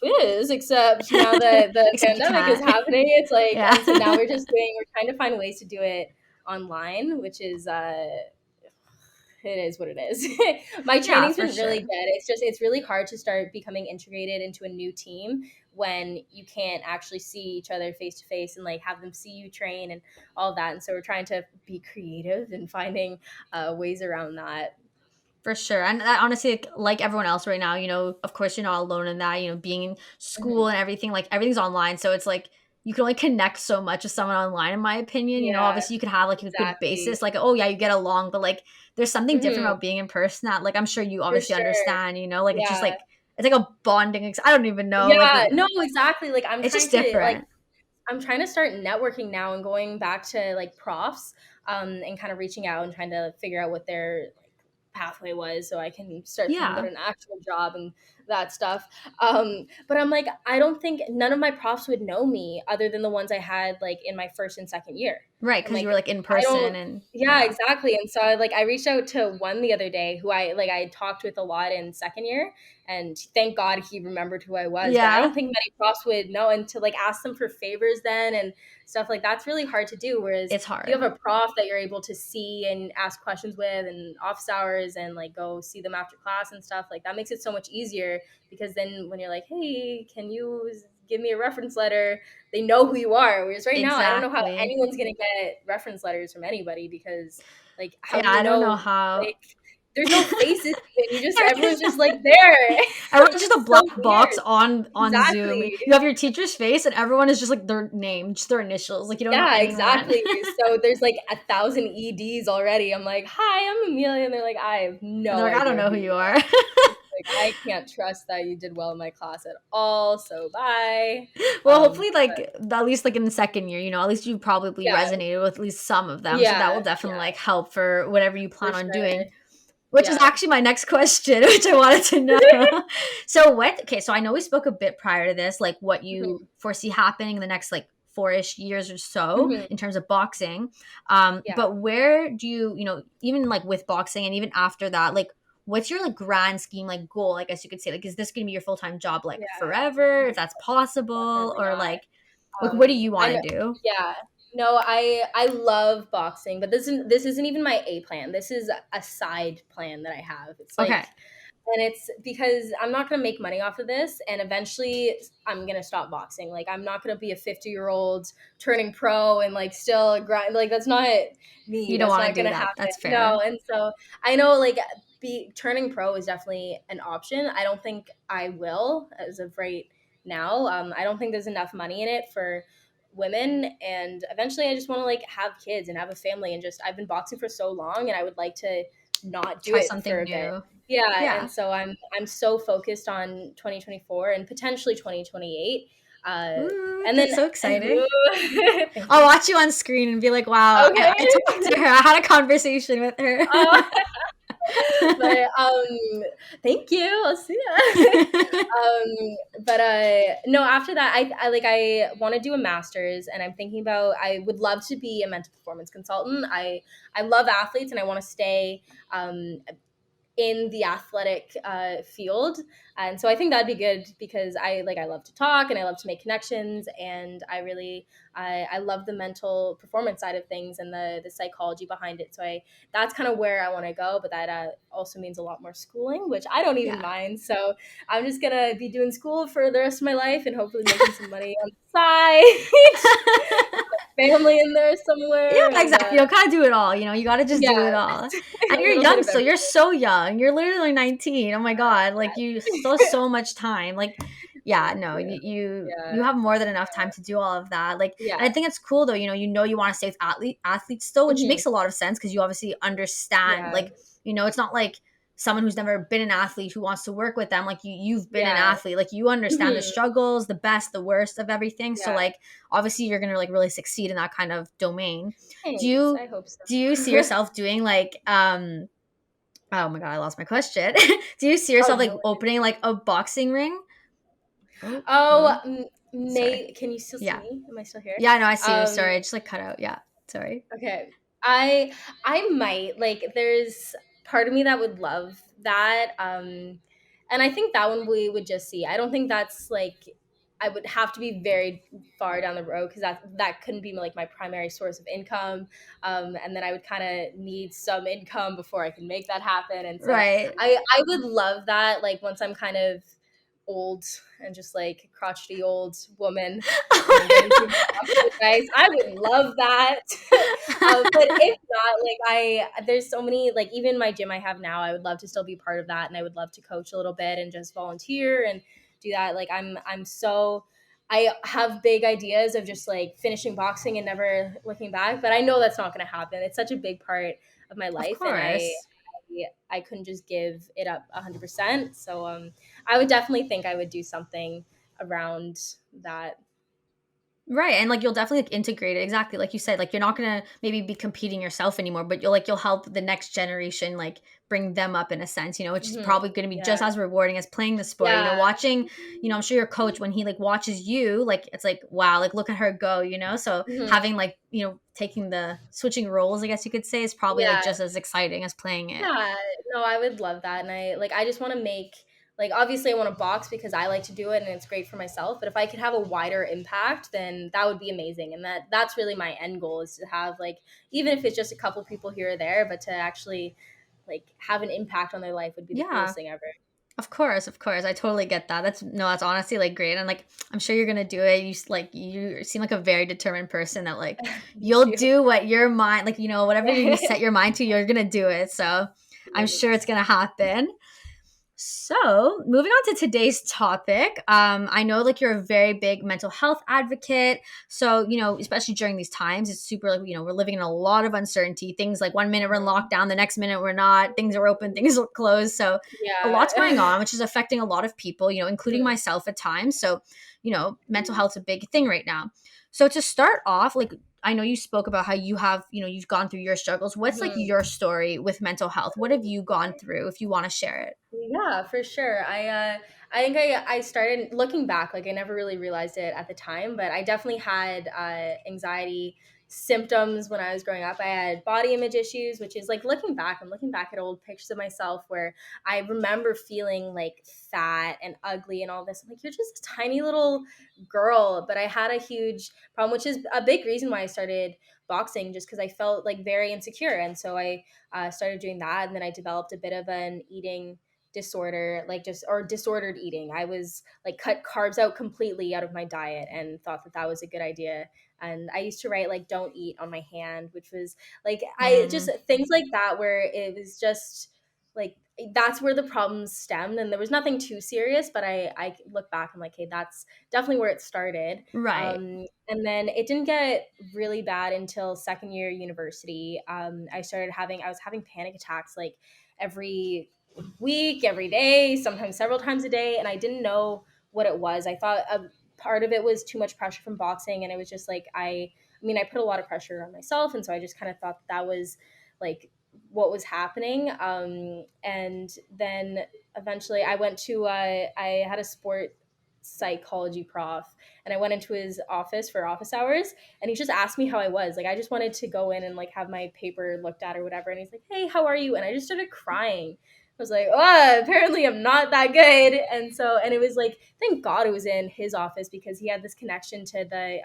[SPEAKER 2] it is, except now that the
[SPEAKER 1] Except you
[SPEAKER 2] pandemic is
[SPEAKER 1] can't.
[SPEAKER 2] happening, it's like,
[SPEAKER 1] Yeah.
[SPEAKER 2] and so now we're trying to find ways to do it online, which is it is what it is. My
[SPEAKER 1] Yeah,
[SPEAKER 2] training's
[SPEAKER 1] for
[SPEAKER 2] been really
[SPEAKER 1] sure.
[SPEAKER 2] good. It's just, it's really hard to start becoming integrated into a new team when you can't actually see each other face to face and like have them see you train and all that. And so we're trying to be creative and finding ways around that.
[SPEAKER 1] For sure. And that, honestly, like everyone else right now, you know, of course, you're not alone in that, you know, being in school
[SPEAKER 2] Mhm.
[SPEAKER 1] and everything, like everything's online. So it's like you can only connect so much with someone online, in my opinion. You know,
[SPEAKER 2] Yeah,
[SPEAKER 1] obviously you can have like a good
[SPEAKER 2] exactly.
[SPEAKER 1] basis, like, oh, yeah, you get along, but like there's something different
[SPEAKER 2] Hmm.
[SPEAKER 1] about being in person that, like, I'm sure you
[SPEAKER 2] For
[SPEAKER 1] obviously
[SPEAKER 2] sure.
[SPEAKER 1] understand, you know, like it's just
[SPEAKER 2] Yeah.
[SPEAKER 1] like, it's like a bonding. I don't even know. Like,
[SPEAKER 2] Yeah. No, exactly. Like
[SPEAKER 1] it's just different.
[SPEAKER 2] I'm trying to start networking now and going back to like profs, and kind of reaching out and trying to figure out what their like pathway was so I can start thinking about
[SPEAKER 1] Yeah.
[SPEAKER 2] an actual job and that stuff. But I'm like, I don't think none of my profs would know me other than the ones I had like in my first and second year.
[SPEAKER 1] Right.
[SPEAKER 2] I'm
[SPEAKER 1] Cause you
[SPEAKER 2] like,
[SPEAKER 1] were like in
[SPEAKER 2] I
[SPEAKER 1] person
[SPEAKER 2] don't,
[SPEAKER 1] and
[SPEAKER 2] yeah,
[SPEAKER 1] yeah.
[SPEAKER 2] exactly. And so I reached out to one the other day who I talked with a lot in second year, and thank God he remembered who I was. But I don't
[SPEAKER 1] Yeah.
[SPEAKER 2] think many profs would know, and to like ask them for favors then and stuff like that's really hard to do. Whereas
[SPEAKER 1] It's
[SPEAKER 2] if you have
[SPEAKER 1] hard.
[SPEAKER 2] a prof that you're able to see and ask questions with and office hours and like go see them after class and stuff, like that makes it so much easier better, because then when you're like, hey, can you give me a reference letter, they know who you are. Whereas right now, I don't know how
[SPEAKER 1] Exactly.
[SPEAKER 2] anyone's gonna get reference letters from anybody, because like, how
[SPEAKER 1] Yeah,
[SPEAKER 2] do you
[SPEAKER 1] I don't know
[SPEAKER 2] know?
[SPEAKER 1] how.
[SPEAKER 2] Like, there's no faces. You just, everyone's just like there.
[SPEAKER 1] Everyone's just a
[SPEAKER 2] It's so
[SPEAKER 1] black box
[SPEAKER 2] weird.
[SPEAKER 1] on Zoom.
[SPEAKER 2] Exactly.
[SPEAKER 1] You have your teacher's face, and everyone is just like their name, just their initials. Like you don't know
[SPEAKER 2] Yeah,
[SPEAKER 1] anyone.
[SPEAKER 2] exactly. So there's like 1,000 EDs already. I'm like, hi, I'm Amelia. And they're like, I have
[SPEAKER 1] And
[SPEAKER 2] no
[SPEAKER 1] they're like, I don't
[SPEAKER 2] idea
[SPEAKER 1] know
[SPEAKER 2] who
[SPEAKER 1] who
[SPEAKER 2] you
[SPEAKER 1] you
[SPEAKER 2] are.
[SPEAKER 1] are.
[SPEAKER 2] Like, I can't trust that you did well in my class at all. So bye.
[SPEAKER 1] Well, hopefully,
[SPEAKER 2] But
[SPEAKER 1] like at least like in the second year, at least you probably
[SPEAKER 2] yeah,
[SPEAKER 1] resonated with at least some of them, so that will
[SPEAKER 2] yeah,
[SPEAKER 1] definitely
[SPEAKER 2] yeah,
[SPEAKER 1] like help for whatever you
[SPEAKER 2] for
[SPEAKER 1] plan on
[SPEAKER 2] sure.
[SPEAKER 1] doing. Which was
[SPEAKER 2] Yeah.
[SPEAKER 1] actually my next question, which I wanted to know. So what? Okay, so I know we spoke a bit prior to this, like what you
[SPEAKER 2] Hmm.
[SPEAKER 1] foresee happening in the next like 4-ish years or so
[SPEAKER 2] Hmm.
[SPEAKER 1] in terms of boxing.
[SPEAKER 2] Yeah.
[SPEAKER 1] But where do you, even like with boxing and even after that, like what's your like grand scheme like goal? I guess you could say like, is this going to be your full time job like
[SPEAKER 2] Yeah.
[SPEAKER 1] forever? If
[SPEAKER 2] Mhm.
[SPEAKER 1] that's possible,
[SPEAKER 2] Definitely
[SPEAKER 1] or
[SPEAKER 2] not.
[SPEAKER 1] like what do you
[SPEAKER 2] I
[SPEAKER 1] want
[SPEAKER 2] know.
[SPEAKER 1] to do?
[SPEAKER 2] Yeah. No, I love boxing, but this isn't even my A plan. This is a side plan that I have. It's
[SPEAKER 1] Okay,
[SPEAKER 2] like, and it's because I'm not going to make money off of this, and eventually I'm going to stop boxing. Like, I'm not going to be a 50-year-old turning pro and like still grind. Like, that's not me.
[SPEAKER 1] you don't
[SPEAKER 2] That's
[SPEAKER 1] want
[SPEAKER 2] not
[SPEAKER 1] to
[SPEAKER 2] going
[SPEAKER 1] do
[SPEAKER 2] to
[SPEAKER 1] that.
[SPEAKER 2] happen.
[SPEAKER 1] That's
[SPEAKER 2] No.
[SPEAKER 1] fair.
[SPEAKER 2] And so I know, like, be turning pro is definitely an option. I don't think I will as of right now. I don't think there's enough money in it for women, and eventually I just want to like have kids and have a family, and just, I've been boxing for so long, and I would like to not do
[SPEAKER 1] Try
[SPEAKER 2] it for
[SPEAKER 1] something
[SPEAKER 2] a bit.
[SPEAKER 1] new.
[SPEAKER 2] Yeah, and
[SPEAKER 1] Yeah.
[SPEAKER 2] so I'm so focused on 2024 and potentially 2028. Uh,
[SPEAKER 1] Ooh,
[SPEAKER 2] and then
[SPEAKER 1] that's so exciting.
[SPEAKER 2] thank
[SPEAKER 1] I'll
[SPEAKER 2] you.
[SPEAKER 1] watch you on screen and be like, wow,
[SPEAKER 2] Okay.
[SPEAKER 1] I talked to her. I had a conversation with her.
[SPEAKER 2] Oh, but thank you. I'll see ya. But no, after that, I want to do a master's, and I'm thinking about, I would love to be a mental performance consultant. I love athletes, and I want to stay um, in the athletic field. And so I think that'd be good, because I love to talk, and I love to make connections, and I love the mental performance side of things, and the psychology behind it. So that's kind of where I want to go, but that also means a lot more schooling, which I don't even
[SPEAKER 1] Yeah.
[SPEAKER 2] mind. So I'm just gonna be doing school for the rest of my life, and hopefully making some money on the side. Family in there somewhere,
[SPEAKER 1] Yeah,
[SPEAKER 2] and
[SPEAKER 1] exactly. You'll kind of do it all. You got to just do
[SPEAKER 2] yeah,
[SPEAKER 1] it all. And
[SPEAKER 2] a
[SPEAKER 1] you're
[SPEAKER 2] little bit
[SPEAKER 1] young,
[SPEAKER 2] of
[SPEAKER 1] so you're
[SPEAKER 2] everything.
[SPEAKER 1] so young. You're literally 19. Oh my God. Like you still have so much time. Like, yeah,
[SPEAKER 2] Thank
[SPEAKER 1] no,
[SPEAKER 2] you.
[SPEAKER 1] you
[SPEAKER 2] Yeah.
[SPEAKER 1] have more than enough time to do all of that. Like,
[SPEAKER 2] Yeah.
[SPEAKER 1] and I think it's cool though, you want to stay with athletes still, which
[SPEAKER 2] Mhm.
[SPEAKER 1] makes a lot of sense because you obviously understand,
[SPEAKER 2] Yeah.
[SPEAKER 1] like, it's not like someone who's never been an athlete who wants to work with them. Like you've been an
[SPEAKER 2] Yeah.
[SPEAKER 1] athlete. Like you understand the
[SPEAKER 2] Mhm.
[SPEAKER 1] struggles, the best, the worst of everything. So
[SPEAKER 2] Yeah.
[SPEAKER 1] like obviously you're gonna like really succeed in that kind of domain. Do
[SPEAKER 2] Thanks.
[SPEAKER 1] you
[SPEAKER 2] I hope
[SPEAKER 1] do you see
[SPEAKER 2] so.
[SPEAKER 1] yourself doing like oh my god, I lost my question. Do you see
[SPEAKER 2] Oh,
[SPEAKER 1] yourself like
[SPEAKER 2] no worries.
[SPEAKER 1] opening like a boxing ring? Oh,
[SPEAKER 2] Oh,
[SPEAKER 1] hello. Sorry.
[SPEAKER 2] may can you still see
[SPEAKER 1] Yeah.
[SPEAKER 2] me? Am I still here?
[SPEAKER 1] Yeah, no, I see you.
[SPEAKER 2] Um,
[SPEAKER 1] Sorry, I just like cut out. Yeah. Sorry.
[SPEAKER 2] okay. I might, like, there's part of me that would love that. And I think that one we would just see. I don't think that's like, I would have to be very far down the road, because that couldn't be like my primary source of income. And then I would kind of need some income before I can make that happen. And so
[SPEAKER 1] Right.
[SPEAKER 2] I would love that, like, once I'm kind of old and just like crotchety old woman, and I'm getting through my boxing advice, I would love that. But if not, like, there's so many, like, even my gym I have now, I would love to still be part of that, and I would love to coach a little bit and just volunteer and do that. Like, I have big ideas of just like finishing boxing and never looking back, but I know that's not going to happen. It's such a big part of my
[SPEAKER 1] Of
[SPEAKER 2] life, and
[SPEAKER 1] course.
[SPEAKER 2] I couldn't just give it up 100%. So I would definitely think I would do something around that.
[SPEAKER 1] Right. And like you'll definitely like integrate it. Exactly. Like you said, like you're not gonna maybe be competing yourself anymore, but you'll help the next generation like bring them up in a sense, which is
[SPEAKER 2] Hmm.
[SPEAKER 1] probably gonna be just
[SPEAKER 2] Yeah.
[SPEAKER 1] as rewarding as playing the sport.
[SPEAKER 2] Yeah.
[SPEAKER 1] Watching, I'm sure your coach when he like watches you, like it's like, wow, like look at her go, So
[SPEAKER 2] Hmm.
[SPEAKER 1] having like, taking the switching roles, I guess you could say, is probably like
[SPEAKER 2] Yeah.
[SPEAKER 1] just as exciting as playing it.
[SPEAKER 2] Yeah, no, I would love that. And I just want to make, like, obviously I want to box because I like to do it and it's great for myself, but if I could have a wider impact, then that would be amazing. And that's really my end goal, is to have, like, even if it's just a couple people here or there, but to actually like have an impact on their life would be the
[SPEAKER 1] Yeah.
[SPEAKER 2] coolest thing ever.
[SPEAKER 1] Of course, of course. I totally get that. That's honestly like great. And like I'm sure you're gonna do it. You seem like a very determined person that like
[SPEAKER 2] Thank
[SPEAKER 1] you'll
[SPEAKER 2] you.
[SPEAKER 1] do what your mind, like, whatever you set your mind to, you're gonna do it. So I'm sure it's
[SPEAKER 2] 100%.
[SPEAKER 1] gonna happen. So, moving on to today's topic, I know like you're a very big mental health advocate. So, especially during these times, it's super like, we're living in a lot of uncertainty. Things like one minute we're in
[SPEAKER 2] Mhm.
[SPEAKER 1] lockdown, the next minute we're not, things are open, things are closed. So, a lot's going
[SPEAKER 2] Yeah.
[SPEAKER 1] on, which is affecting a lot of people, including
[SPEAKER 2] Mhm.
[SPEAKER 1] myself at times. So, mental health's a big thing right now. So, to start off, like, I know you spoke about how you've gone through your struggles. What's like
[SPEAKER 2] Mhm.
[SPEAKER 1] your story with mental health? What have you gone through if you want to share it?
[SPEAKER 2] Yeah, for sure. I think I started looking back, like I never really realized it at the time, but I definitely had anxiety symptoms when I was growing up. I had body image issues, which is like I'm looking back at old pictures of myself where I remember feeling like fat and ugly and all this. I'm like, you're just a tiny little girl. But I had a huge problem, which is a big reason why I started boxing, just because I felt like very insecure. And so I started doing that. And then I developed a bit of an eating disorder, like just or disordered eating. I was like cut carbs out completely out of my diet and thought that that was a good idea. And I used to write like don't eat on my hand, which was like I just
[SPEAKER 1] Mm,
[SPEAKER 2] things like that where it was just like that's where the problems stemmed, and there was nothing too serious, but I look back, I'm like, hey, that's definitely where it started.
[SPEAKER 1] right.
[SPEAKER 2] And then it didn't get really bad until second year university. I was having panic attacks like every week, every day, sometimes several times a day, and I didn't know what it was. I thought a part of it was too much pressure from boxing, and it was just like I mean, I put a lot of pressure on myself, and so I just kind of thought that was like what was happening. And then eventually, I had a sport psychology prof, and I went into his office for office hours, and he just asked me how I was. Like I just wanted to go in and like have my paper looked at or whatever, and he's like, hey, how are you? And I just started crying. I was like, oh, apparently I'm not that good. And it was like, thank God it was in his office because he had this connection to the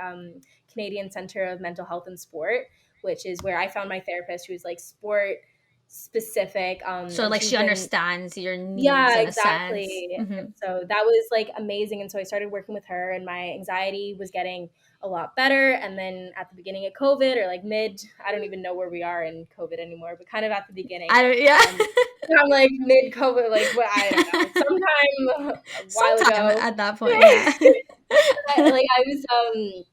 [SPEAKER 2] Canadian Center of Mental Health and Sport, which is where I found my therapist who was like sport specific.
[SPEAKER 1] So
[SPEAKER 2] And
[SPEAKER 1] like
[SPEAKER 2] she's
[SPEAKER 1] she
[SPEAKER 2] been
[SPEAKER 1] understands your needs
[SPEAKER 2] yeah,
[SPEAKER 1] in a sense.
[SPEAKER 2] exactly.
[SPEAKER 1] Hmm.
[SPEAKER 2] And so that was like amazing. And so I started working with her, and my anxiety was getting a lot better. And then at the beginning of COVID, or like I don't even know where we are in COVID anymore, but kind of at the beginning.
[SPEAKER 1] I don't. Yeah.
[SPEAKER 2] Um, I'm like mid COVID, like what I don't know, sometime a while
[SPEAKER 1] Sometime
[SPEAKER 2] ago.
[SPEAKER 1] at that point, yeah.
[SPEAKER 2] I was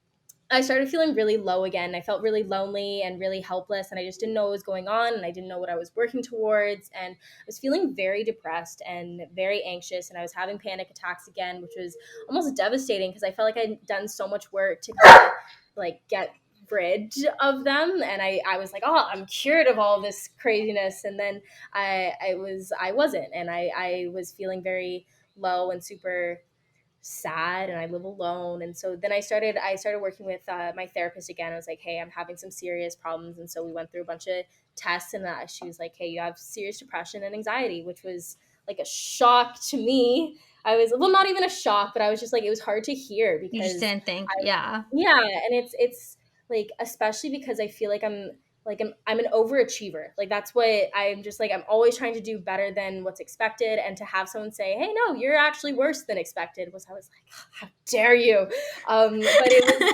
[SPEAKER 2] I started feeling really low again. I felt really lonely and really helpless, and I just didn't know what was going on, and I didn't know what I was working towards. And I was feeling very depressed and very anxious, and I was having panic attacks again, which was almost devastating because I felt like I'd done so much work to kind of like get rid of them. And I was like, oh, I'm cured of all this craziness. And then I wasn't, and I was feeling very low and super sad, and I live alone. And so then I started working with my therapist again. I was like, hey, I'm having some serious problems. And so we went through a bunch of tests, and she was like, hey, you have serious depression and anxiety, which was like a shock to me. I was, well, not even a shock, but I was just like, it was hard to hear
[SPEAKER 1] You just
[SPEAKER 2] because
[SPEAKER 1] didn't think,
[SPEAKER 2] I
[SPEAKER 1] yeah.
[SPEAKER 2] yeah, and it's like especially because I feel like I'm an overachiever. Like that's what I'm just like I'm always trying to do better than what's expected, and to have someone say, "Hey, no, you're actually worse than expected," I was like, "How dare you?" But it was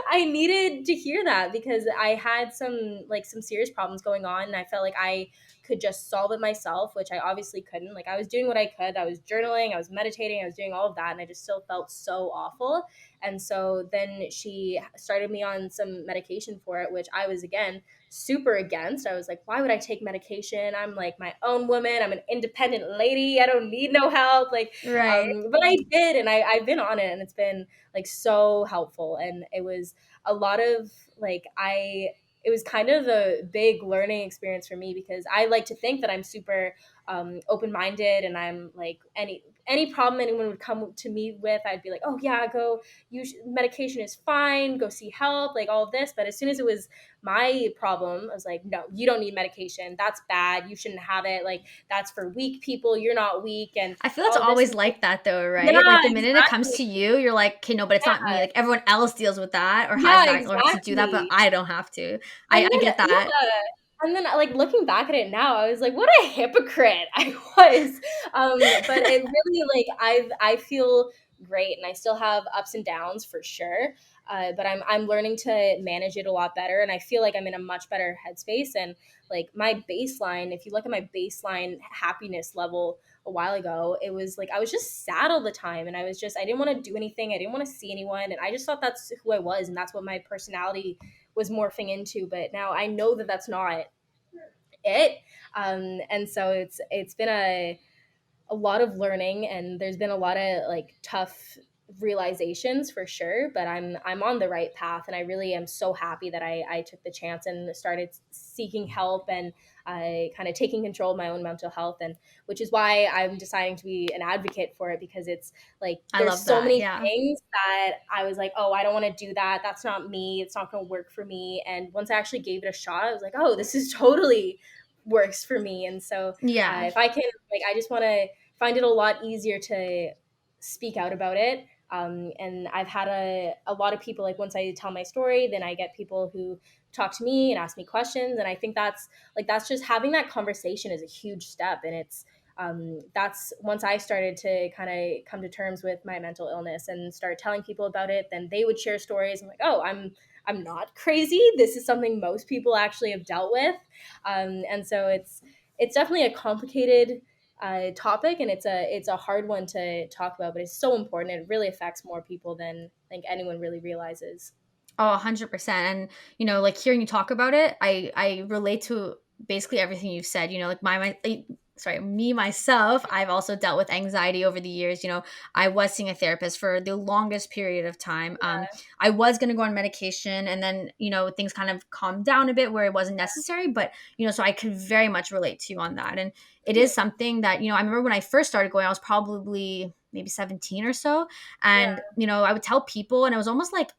[SPEAKER 2] I needed to hear that because I had some serious problems going on, and I felt like I could just solve it myself, which I obviously couldn't. Like I was doing what I could. I was journaling, I was meditating, I was doing all of that, and I just still felt so awful. And so then she started me on some medication for it, which I was again super against. I was like, why would I take medication? I'm like my own woman. I'm an independent lady. I don't need no help. Like,
[SPEAKER 1] Right.
[SPEAKER 2] but I did, and I've been on it, and it's been like so helpful. And it was a lot of like it was kind of a big learning experience for me because I like to think that I'm super open minded, and I'm like any problem anyone would come to me with, I'd be like, oh yeah, go medication is fine, go see help, like all of this. But as soon as it was my problem, I was like, no, you don't need medication, that's bad, you shouldn't have it, like that's for weak people, you're not weak, and
[SPEAKER 1] I feel it's
[SPEAKER 2] all of this.
[SPEAKER 1] always like that though, right?
[SPEAKER 2] Yeah,
[SPEAKER 1] Like the minute it comes
[SPEAKER 2] exactly.
[SPEAKER 1] to you, you're like, okay, no, but it's not me.
[SPEAKER 2] Yeah,
[SPEAKER 1] Like everyone else deals with that or has
[SPEAKER 2] yeah,
[SPEAKER 1] that or has to do that, but
[SPEAKER 2] exactly.
[SPEAKER 1] I don't have to.
[SPEAKER 2] And
[SPEAKER 1] I
[SPEAKER 2] then
[SPEAKER 1] get that.
[SPEAKER 2] yeah, And then, like, looking back at it now, I was like, "What a hypocrite I was." But it really, like, I feel great, and I still have ups and downs for sure, but I'm learning to manage it a lot better, and I feel like I'm in a much better headspace, and, like, my baseline, if you look at my baseline happiness level a while ago, it was like I was just sad all the time, and I didn't wanna do anything, I didn't wanna see anyone, and I just thought that's who I was, and that's what my personality was morphing into, but now I know that that's not it. And so it's been a lot of learning, and there's been a lot of like tough realizations for sure, but I'm on the right path, and I really am so happy that I took the chance and started seeking help, and I kind of taking control of my own mental health, and which is why I'm deciding to be an advocate for it, because it's like
[SPEAKER 1] I
[SPEAKER 2] there's
[SPEAKER 1] love
[SPEAKER 2] so
[SPEAKER 1] that.
[SPEAKER 2] many
[SPEAKER 1] Yeah.
[SPEAKER 2] things that I was like, oh, I don't want to do that, that's not me, it's not going to work for me, and once I actually gave it a shot, I was like, oh, this is totally works for me. And so
[SPEAKER 1] Yeah.
[SPEAKER 2] if I can, like, I just want to find it a lot easier to speak out about it. And I've had a lot of people, like, once I tell my story, then I get people who talk to me and ask me questions. And I think that's just having that conversation is a huge step. And that's once I started to kind of come to terms with my mental illness and start telling people about it, then they would share stories. I'm like, oh, I'm not crazy. This is something most people actually have dealt with. And so it's definitely a complicated topic, and it's a hard one to talk about, but it's so important. It really affects more people than I think anyone really realizes.
[SPEAKER 1] Oh, 100%. And, like hearing you talk about it, I relate to basically everything you've said. Like sorry, me myself, I've also dealt with anxiety over the years. I was seeing a therapist for the longest period of time.
[SPEAKER 2] Yeah,
[SPEAKER 1] I was going to go on medication, and then, things kind of calmed down a bit where it wasn't necessary, but, so I could very much relate to you on that. And it is something that, I remember when I first started going, I was probably maybe 17 or so.
[SPEAKER 2] yeah,
[SPEAKER 1] And, I would tell people, and it was almost like,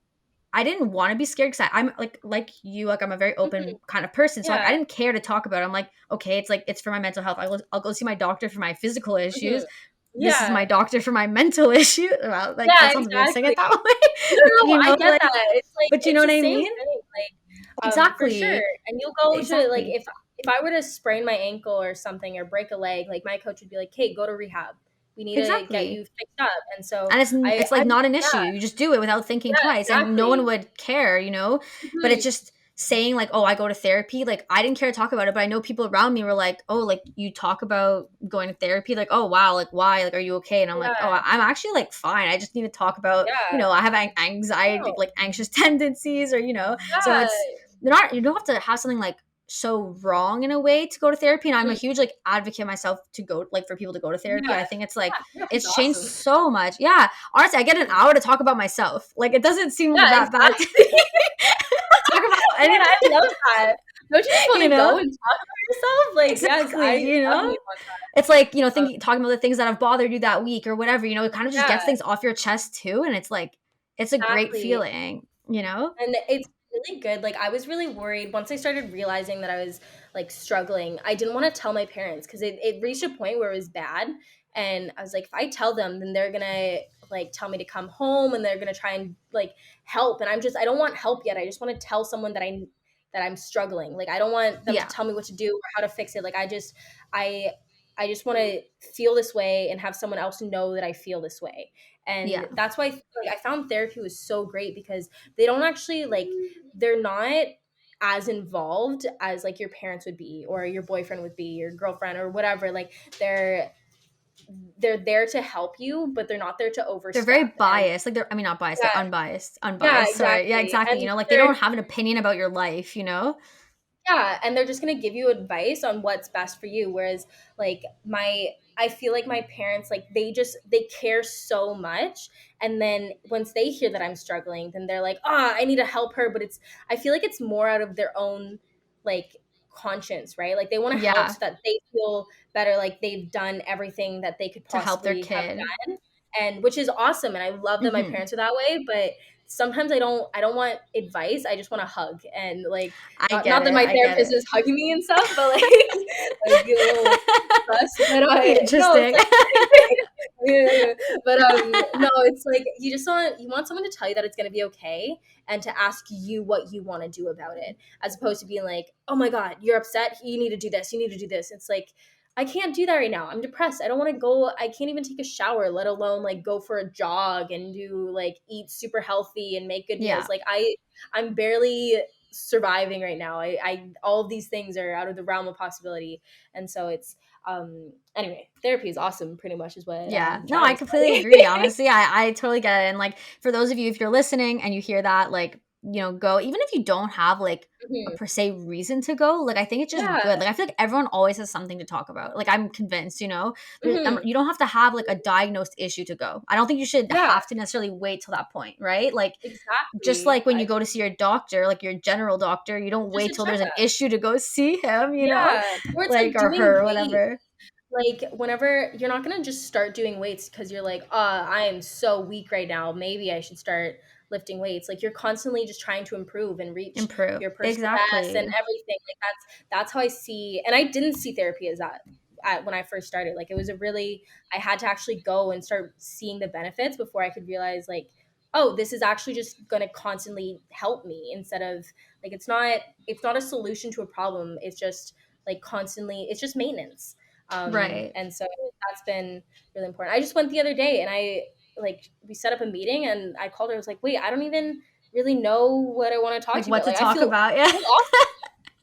[SPEAKER 1] I didn't want to be scared because I'm like you, like I'm a very
[SPEAKER 2] mhm,
[SPEAKER 1] open kind of person. So like
[SPEAKER 2] yeah,
[SPEAKER 1] I didn't care to talk about it. I'm like, okay, it's like it's for my mental health. I'll go see my doctor for my physical
[SPEAKER 2] mhm,
[SPEAKER 1] issues. This is my
[SPEAKER 2] yeah,
[SPEAKER 1] doctor for my mental issue. Well, like
[SPEAKER 2] yeah,
[SPEAKER 1] that sounds weird saying
[SPEAKER 2] exactly.
[SPEAKER 1] it that
[SPEAKER 2] No,
[SPEAKER 1] way.
[SPEAKER 2] no, no, I get
[SPEAKER 1] Like,
[SPEAKER 2] that. It's like
[SPEAKER 1] but you know
[SPEAKER 2] it's
[SPEAKER 1] what
[SPEAKER 2] the
[SPEAKER 1] I
[SPEAKER 2] same
[SPEAKER 1] mean?
[SPEAKER 2] thing. Like, for sure.
[SPEAKER 1] Exactly.
[SPEAKER 2] And you'll go to, like,
[SPEAKER 1] Exactly.
[SPEAKER 2] if I were to sprain my ankle or something or break a leg, like, my coach would be like, "Hey, go to rehab. We need to get
[SPEAKER 1] Exactly.
[SPEAKER 2] you fixed up." And so
[SPEAKER 1] And it's
[SPEAKER 2] I
[SPEAKER 1] like not an issue.
[SPEAKER 2] yeah,
[SPEAKER 1] You just do it without thinking
[SPEAKER 2] yeah,
[SPEAKER 1] twice, and no one
[SPEAKER 2] exactly.
[SPEAKER 1] would care. But it's
[SPEAKER 2] Mhm.
[SPEAKER 1] just saying like, "Oh, I go to therapy." Like I didn't care to talk about it, but I know people around me were like, "Oh, like you talk about going to therapy." Like, "Oh, wow, like why? Like are you okay?" And I'm like, "Oh,
[SPEAKER 2] Yeah,
[SPEAKER 1] I'm actually like fine. I just need to talk about,
[SPEAKER 2] yeah.
[SPEAKER 1] I have anxiety,
[SPEAKER 2] No.
[SPEAKER 1] like anxious tendencies or. So
[SPEAKER 2] Yeah.
[SPEAKER 1] it's they're not you don't have to have something like so wrong in a way to go to therapy, and I'm a
[SPEAKER 2] Mhm.
[SPEAKER 1] huge like advocate myself to go like for people to go to therapy.
[SPEAKER 2] Yeah.
[SPEAKER 1] I think it's like
[SPEAKER 2] Yeah, that's
[SPEAKER 1] it's changed
[SPEAKER 2] awesome.
[SPEAKER 1] so much. Yeah, honestly, I get an hour to talk about myself. Like it doesn't seem
[SPEAKER 2] Yeah,
[SPEAKER 1] that bad to
[SPEAKER 2] exactly.
[SPEAKER 1] talk about
[SPEAKER 2] Man,
[SPEAKER 1] anything,
[SPEAKER 2] I love that. Don't you just
[SPEAKER 1] you
[SPEAKER 2] wanna
[SPEAKER 1] know?
[SPEAKER 2] go and talk about yourself? Like, yes,
[SPEAKER 1] Exactly,
[SPEAKER 2] I
[SPEAKER 1] you know?
[SPEAKER 2] definitely want
[SPEAKER 1] It's like,
[SPEAKER 2] that.
[SPEAKER 1] thinking talking about the things that have bothered you that week or whatever, it kind of just
[SPEAKER 2] Yeah,
[SPEAKER 1] gets things off your chest too. And it's like it's a great
[SPEAKER 2] exactly.
[SPEAKER 1] feeling.
[SPEAKER 2] And it's really good. Like, I was really worried once I started realizing that I was, like, struggling. I didn't wanna tell my parents because it reached a point where it was bad, and I was like, "If I tell them, then they're gonna, like, tell me to come home, and they're gonna try and, like, help," and I don't want help yet. I just wanna tell someone that I'm struggling. Like, I don't want them to
[SPEAKER 1] Yeah.
[SPEAKER 2] tell me what to do or how to fix it. Like, I I just wanna feel this way and have someone else know that I feel this way, and
[SPEAKER 1] Yeah.
[SPEAKER 2] that's why, like, I found therapy was so great because they don't actually, like, they're not as involved as, like, your parents would be or your boyfriend would be, your girlfriend or whatever. Like, they're there to help you, but they're not there to
[SPEAKER 1] They're very
[SPEAKER 2] overstep. And
[SPEAKER 1] biased. Like they're I mean not biased, they're
[SPEAKER 2] yeah,
[SPEAKER 1] unbiased.
[SPEAKER 2] yeah,
[SPEAKER 1] Unbiased. Sorry. Yeah,
[SPEAKER 2] exactly.
[SPEAKER 1] exactly.
[SPEAKER 2] And
[SPEAKER 1] Like they
[SPEAKER 2] they're
[SPEAKER 1] don't have an opinion about your life.
[SPEAKER 2] Yeah, and they're just gonna give you advice on what's best for you. Whereas, like, I feel like my parents, like, they care so much, and then once they hear that I'm struggling, then they're like, "Ah, I need to help her." But I feel like it's more out of their own, like, conscience, right? Like, they want to help
[SPEAKER 1] Yeah.
[SPEAKER 2] so that they feel better, like they've done everything that they could
[SPEAKER 1] To help their
[SPEAKER 2] possibly have
[SPEAKER 1] kid.
[SPEAKER 2] done, and which is awesome. And I love that my
[SPEAKER 1] Mhm.
[SPEAKER 2] parents are that way, but sometimes I don't want advice. I just want a hug. And like,
[SPEAKER 1] I get
[SPEAKER 2] not that
[SPEAKER 1] it.
[SPEAKER 2] my
[SPEAKER 1] I get
[SPEAKER 2] therapist
[SPEAKER 1] it.
[SPEAKER 2] is hugging me and stuff, but like I'd be a little stressed. But
[SPEAKER 1] Okay,
[SPEAKER 2] no, it's
[SPEAKER 1] interesting.
[SPEAKER 2] like but no, it's like you want someone to tell you that it's gonna be okay, and to ask you what you want to do about it, as opposed to being like, oh my god, you're upset, you need to do this, you need to do this. It's like, I can't do that right now. I'm depressed. I don't want to go. I can't even take a shower, let alone like go for a jog and do like eat super healthy and make good meals.
[SPEAKER 1] Yeah.
[SPEAKER 2] Like I'm barely surviving right now. I all of these things are out of the realm of possibility. And so it's anyway, therapy is awesome, pretty much is what
[SPEAKER 1] Yeah.
[SPEAKER 2] I'm
[SPEAKER 1] No,
[SPEAKER 2] trying
[SPEAKER 1] I
[SPEAKER 2] to
[SPEAKER 1] completely
[SPEAKER 2] say.
[SPEAKER 1] agree. Honestly, I totally get it. And like for those of you, if you're listening and you hear that, like, go, even if you don't have like a
[SPEAKER 2] Mhm.
[SPEAKER 1] per se reason to go, like I think it's just
[SPEAKER 2] Yeah.
[SPEAKER 1] good. Like I feel like everyone always has something to talk about. Like I'm convinced,
[SPEAKER 2] Mhm.
[SPEAKER 1] you don't have to have like a diagnosed issue to go. I don't think you should
[SPEAKER 2] Yeah,
[SPEAKER 1] have to necessarily wait till that point, right? Like just
[SPEAKER 2] exactly.
[SPEAKER 1] like when you go to see your doctor, like your general doctor, you don't
[SPEAKER 2] Just
[SPEAKER 1] wait
[SPEAKER 2] a
[SPEAKER 1] till there's an
[SPEAKER 2] checkup.
[SPEAKER 1] issue to go see him,
[SPEAKER 2] Yeah. Or it's
[SPEAKER 1] like
[SPEAKER 2] like
[SPEAKER 1] or
[SPEAKER 2] doing
[SPEAKER 1] her or
[SPEAKER 2] weights.
[SPEAKER 1] whatever.
[SPEAKER 2] Like whenever you're not gonna just start doing weights because you're like, I am so weak right now. Maybe I should start lifting weights. Like you're constantly just trying to improve and reach
[SPEAKER 1] Improve.
[SPEAKER 2] your personal best and
[SPEAKER 1] Exactly.
[SPEAKER 2] everything. Like that's how I see. And I didn't see therapy as that when I first started. Like it was a really, I had to actually go and start seeing the benefits before I could realize like, oh, this is actually just gonna constantly help me, instead of like, it's not a solution to a problem. It's just like constantly, it's just maintenance.
[SPEAKER 1] Right.
[SPEAKER 2] And so that's been really important. I just went the other day and we set up a meeting and I called her. I was like, wait, I don't even really know what I want to talk
[SPEAKER 1] Like
[SPEAKER 2] to you
[SPEAKER 1] what
[SPEAKER 2] about.
[SPEAKER 1] to
[SPEAKER 2] Like, I
[SPEAKER 1] talk
[SPEAKER 2] feel
[SPEAKER 1] about. Yeah.
[SPEAKER 2] awesome.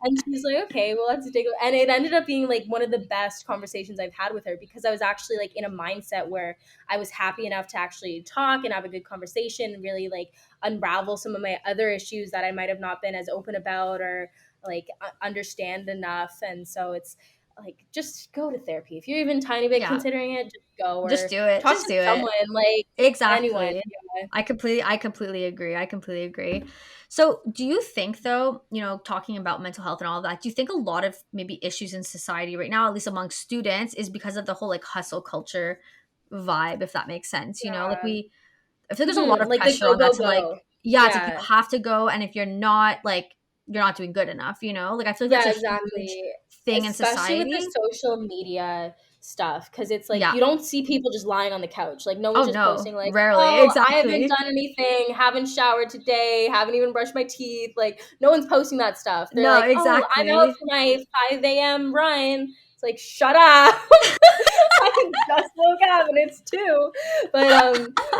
[SPEAKER 2] And she's like, okay, well, let's dig. And it ended up being like one of the best conversations I've had with her, because I was actually like in a mindset where I was happy enough to actually talk and have a good conversation and really like unravel some of my other issues that I might have not been as open about, or like understand enough. And so it's like, just go to therapy. If you're even tiny bit
[SPEAKER 1] Yeah.
[SPEAKER 2] considering it, just go,
[SPEAKER 1] Just
[SPEAKER 2] or
[SPEAKER 1] do it.
[SPEAKER 2] talk
[SPEAKER 1] Just
[SPEAKER 2] to
[SPEAKER 1] do it.
[SPEAKER 2] someone, like anyone.
[SPEAKER 1] Exactly.
[SPEAKER 2] Yeah.
[SPEAKER 1] I completely agree. I completely agree. So, do you think though, talking about mental health and all of that, do you think a lot of maybe issues in society right now, at least among students, is because of the whole like hustle culture vibe, if that makes sense? Like
[SPEAKER 2] Yeah.
[SPEAKER 1] I feel like there's a lot of
[SPEAKER 2] Like the
[SPEAKER 1] pressure
[SPEAKER 2] go,
[SPEAKER 1] on that
[SPEAKER 2] go,
[SPEAKER 1] to like,
[SPEAKER 2] go.
[SPEAKER 1] yeah, it's like you
[SPEAKER 2] Yeah.
[SPEAKER 1] have to go, and if you're not, like, you're not doing good enough. Like I feel like
[SPEAKER 2] Yeah,
[SPEAKER 1] that's a huge
[SPEAKER 2] exactly.
[SPEAKER 1] thing in
[SPEAKER 2] Especially with the
[SPEAKER 1] society.
[SPEAKER 2] social media stuff, because it's like
[SPEAKER 1] Yeah.
[SPEAKER 2] you don't see people just lying on the couch. Like no
[SPEAKER 1] Oh
[SPEAKER 2] one's just
[SPEAKER 1] no,
[SPEAKER 2] posting like,
[SPEAKER 1] rarely.
[SPEAKER 2] "Oh, I haven't
[SPEAKER 1] Exactly.
[SPEAKER 2] done anything, haven't showered today, haven't even brushed my teeth." Like no one's posting that stuff. They're
[SPEAKER 1] No,
[SPEAKER 2] like, "Oh, I'm out
[SPEAKER 1] exactly.
[SPEAKER 2] for my 5 a.m. run." It's like, shut up. I just woke up and it's 2. But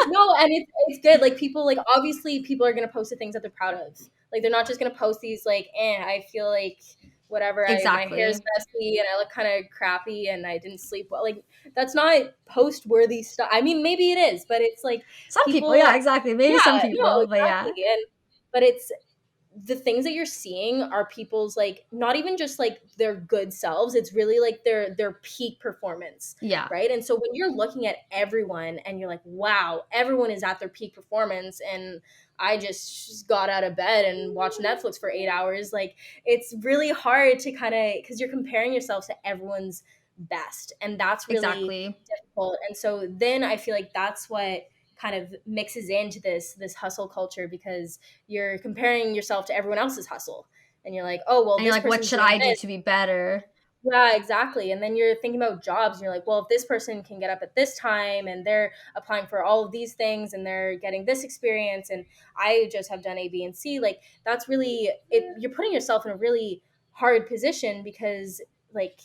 [SPEAKER 2] no, and it's good. Like people, like obviously people are gonna post the things that they're proud of. Like they're not just gonna post these like, I feel like whatever, my hair's
[SPEAKER 1] Exactly.
[SPEAKER 2] messy and I look kind of crappy and I didn't sleep well. Like that's not post worthy stuff. I mean, maybe it is, but it's like
[SPEAKER 1] Some people,
[SPEAKER 2] people,
[SPEAKER 1] yeah, exactly. Maybe some
[SPEAKER 2] yeah, no,
[SPEAKER 1] people, but yeah.
[SPEAKER 2] exactly. And but it's the things that you're seeing are people's like, not even just like their good selves, it's really like their peak performance,
[SPEAKER 1] Yeah.
[SPEAKER 2] right? And so when you're looking at everyone and you're like, wow, everyone is at their peak performance, and I just got out of bed and watched Netflix for 8 hours, like it's really hard to kind of, because you're comparing yourself to everyone's best, and that's really
[SPEAKER 1] Exactly.
[SPEAKER 2] difficult. And so then I feel like that's what kind of mixes into this hustle culture, because you're comparing yourself to everyone else's hustle, and you're like, oh well,
[SPEAKER 1] And you're
[SPEAKER 2] this
[SPEAKER 1] like, what
[SPEAKER 2] person's
[SPEAKER 1] should
[SPEAKER 2] doing
[SPEAKER 1] I do
[SPEAKER 2] this.
[SPEAKER 1] to be better?
[SPEAKER 2] Yeah, exactly. And then you're thinking about jobs and you're like, well, if this person can get up at this time and they're applying for all of these things and they're getting this experience, and I just have done A, B, and C, like that's really it. You're putting yourself in a really hard position, because like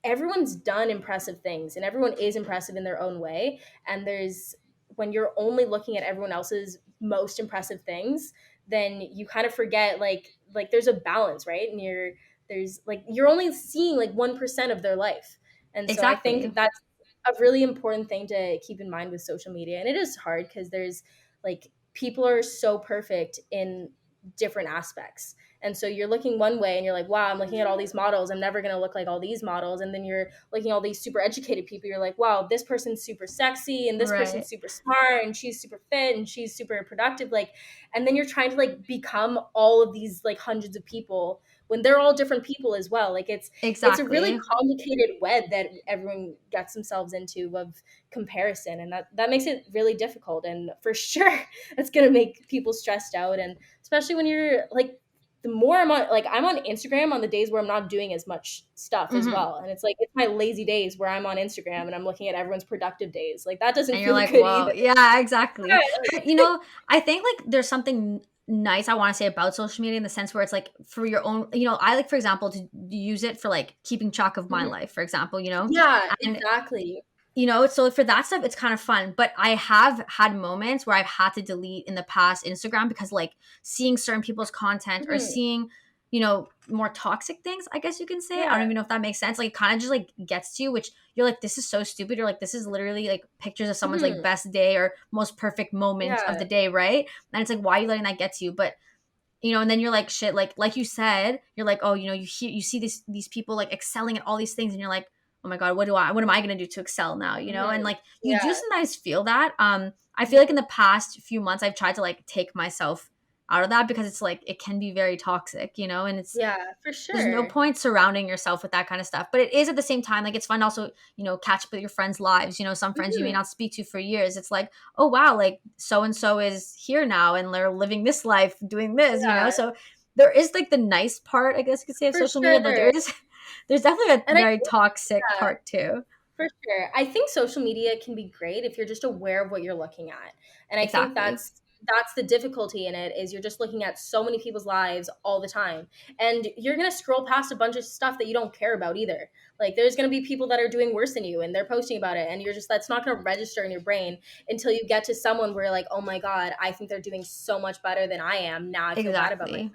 [SPEAKER 2] everyone's done impressive things and everyone is impressive in their own way. And there's, when you're only looking at everyone else's most impressive things, then you kind of forget like there's a balance, right? And there's like, you're only seeing like 1% of their life. And so I
[SPEAKER 1] Exactly.
[SPEAKER 2] think that's a really important thing to keep in mind with social media. And it is hard because there's like, people are so perfect in different aspects. And so you're looking one way and you're like, wow, I'm looking at all these models, I'm never going to look like all these models. And then you're looking at all these super educated people, you're like, wow, this person's super sexy and this person's
[SPEAKER 1] Right.
[SPEAKER 2] super smart and she's super fit and she's super productive, like, and then you're trying to like become all of these like hundreds of people when they're all different people as well. Like it's a really
[SPEAKER 1] Exactly.
[SPEAKER 2] complicated web that everyone gets themselves into of comparison, and that makes it really difficult. And for sure that's going to make people stressed out, and especially when you're like, the more I'm on Instagram on the days where I'm not doing as much stuff as
[SPEAKER 1] Hmm.
[SPEAKER 2] well, and it's like it's my lazy days where I'm on Instagram and I'm looking at everyone's productive days. Like that
[SPEAKER 1] And
[SPEAKER 2] doesn't
[SPEAKER 1] you're
[SPEAKER 2] feel
[SPEAKER 1] like,
[SPEAKER 2] good
[SPEAKER 1] whoa,
[SPEAKER 2] either.
[SPEAKER 1] yeah, exactly.
[SPEAKER 2] Yeah.
[SPEAKER 1] But I think like there's something nice I want to say about social media in the sense where it's like for your own, I like, for example, to use it for like keeping track of my
[SPEAKER 2] Mhm.
[SPEAKER 1] life, for example,
[SPEAKER 2] Yeah,
[SPEAKER 1] and
[SPEAKER 2] exactly.
[SPEAKER 1] so for that stuff, it's kind of fun. But I have had moments where I've had to delete in the past Instagram because like seeing certain people's content or
[SPEAKER 2] Mhm.
[SPEAKER 1] seeing, more toxic things, I guess you can say. I don't
[SPEAKER 2] Yeah.
[SPEAKER 1] even know if that makes sense. Like it kind of just like gets to you, which you're like, this is so stupid. You're like, this is literally like pictures of someone's like
[SPEAKER 2] Mhm.
[SPEAKER 1] best day or most perfect moment of
[SPEAKER 2] Yeah.
[SPEAKER 1] the day, right? And it's like, why are you letting that get to you? But and then you're like, shit, like you said, you're like, oh, you see these people like excelling at all these things, and you're like, oh my god, what am I gonna do to excel now? And
[SPEAKER 2] Mhm.
[SPEAKER 1] like you do
[SPEAKER 2] Yeah.
[SPEAKER 1] sometimes feel that. I feel like in
[SPEAKER 2] Mhm.
[SPEAKER 1] the past few months I've tried to like take myself out of that because it's like it can be very toxic, and it's
[SPEAKER 2] Yeah, for
[SPEAKER 1] there's no
[SPEAKER 2] sure.
[SPEAKER 1] point surrounding yourself with that kind of stuff. But it is at the same time, like it's fun to also, catch up with your friends' lives. Some friends you may
[SPEAKER 2] Mhm.
[SPEAKER 1] not speak to for years. It's like, oh wow, like so and so is here now and they're living this life, doing this.
[SPEAKER 2] Yeah,
[SPEAKER 1] So there is like the nice part, I guess you could say, of
[SPEAKER 2] for
[SPEAKER 1] social media, but
[SPEAKER 2] sure.
[SPEAKER 1] there's definitely a
[SPEAKER 2] And I
[SPEAKER 1] very
[SPEAKER 2] think,
[SPEAKER 1] toxic
[SPEAKER 2] yeah.
[SPEAKER 1] part too.
[SPEAKER 2] For sure. I think social media can be great if you're just aware of what you're looking at. And I think
[SPEAKER 1] Exactly.
[SPEAKER 2] that's the difficulty in it, is you're just looking at so many people's lives all the time. And you're going to scroll past a bunch of stuff that you don't care about either. Like there's going to be people that are doing worse than you and they're posting about it, and you're just, that's not going to register in your brain until you get to someone where you're like, "Oh my god, I think they're doing so much better than I am. Now I feel bad about myself."
[SPEAKER 1] Exactly.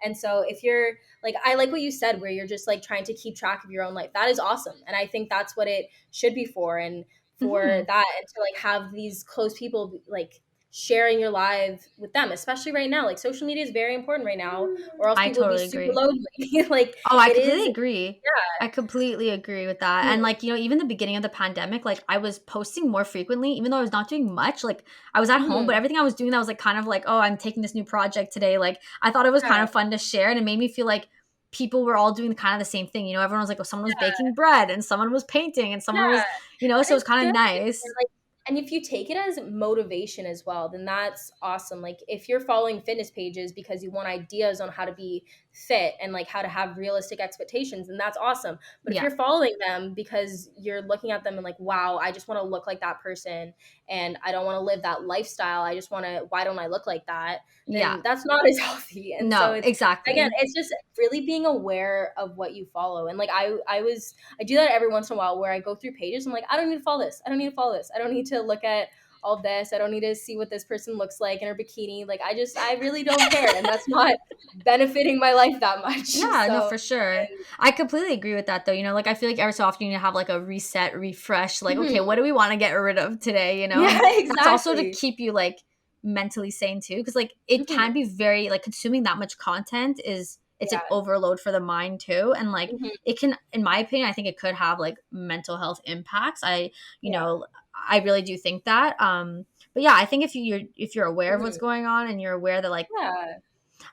[SPEAKER 2] And so if you're like, I like what you said, where you're just like trying to keep track of your own life. That is awesome. And I think that's what it should be for. And for
[SPEAKER 1] Hmm.
[SPEAKER 2] that, and to like have these close people like sharing your life with them, especially right now. Like social media is very important right now, or else
[SPEAKER 1] I
[SPEAKER 2] people would be
[SPEAKER 1] totally
[SPEAKER 2] super
[SPEAKER 1] agree.
[SPEAKER 2] lonely. Like
[SPEAKER 1] Oh, I
[SPEAKER 2] it
[SPEAKER 1] completely
[SPEAKER 2] is,
[SPEAKER 1] agree. I completely agree with that.
[SPEAKER 2] yeah.
[SPEAKER 1] And like, even the beginning of the pandemic, like I was posting more frequently, even though I was not doing much. Like I was at home, but
[SPEAKER 2] Mhm.
[SPEAKER 1] everything I was doing that was like kind of like, oh, I'm taking this new project today. Like I thought it was kind
[SPEAKER 2] Yeah.
[SPEAKER 1] of fun to share. And it made me feel like people were all doing kind of the same thing. Everyone was like, oh, someone was
[SPEAKER 2] Yeah.
[SPEAKER 1] baking bread and someone was painting and someone
[SPEAKER 2] Yeah.
[SPEAKER 1] was,
[SPEAKER 2] And
[SPEAKER 1] so it was
[SPEAKER 2] it's
[SPEAKER 1] kind
[SPEAKER 2] good.
[SPEAKER 1] of
[SPEAKER 2] And
[SPEAKER 1] nice.
[SPEAKER 2] like, and if you take it as motivation as well, then that's awesome. Like if you're following fitness pages because you want ideas on how to be fit and like how to have realistic expectations, then that's awesome. But if
[SPEAKER 1] Yeah.
[SPEAKER 2] you're following them because you're looking at them and like, wow, I just want to look like that person and I don't want to live that lifestyle, I just want to, why don't I look like that?
[SPEAKER 1] Yeah.
[SPEAKER 2] Then that's not as healthy. And so
[SPEAKER 1] No,
[SPEAKER 2] it's, again,
[SPEAKER 1] exactly.
[SPEAKER 2] it's just really being aware of what you follow. And like I do that every once in a while where I go through pages. I'm like, I don't need to follow this. I don't need to follow this. I don't need to look at all this. I don't need to see what this person looks like in her bikini. Like I really don't care. And that's not benefiting my life that much.
[SPEAKER 1] Yeah, no,
[SPEAKER 2] So,
[SPEAKER 1] for sure.
[SPEAKER 2] and,
[SPEAKER 1] I completely agree with that though. Like I feel like every so often you need to have like a reset, refresh, like, okay,
[SPEAKER 2] mhm.
[SPEAKER 1] what do we want to get rid of today,
[SPEAKER 2] Yeah,
[SPEAKER 1] And that's also to
[SPEAKER 2] exactly.
[SPEAKER 1] keep you like mentally sane too. Cause like it can
[SPEAKER 2] Mhm.
[SPEAKER 1] be very like consuming that much content is it's an
[SPEAKER 2] Yeah.
[SPEAKER 1] overload for the mind too. And like
[SPEAKER 2] Mhm.
[SPEAKER 1] it can, in my opinion, I think it could have like mental health impacts. You
[SPEAKER 2] Yeah.
[SPEAKER 1] know, I really do think that. But yeah, I think if you're aware of what's
[SPEAKER 2] Mhm.
[SPEAKER 1] going on and you're aware that like
[SPEAKER 2] Yeah,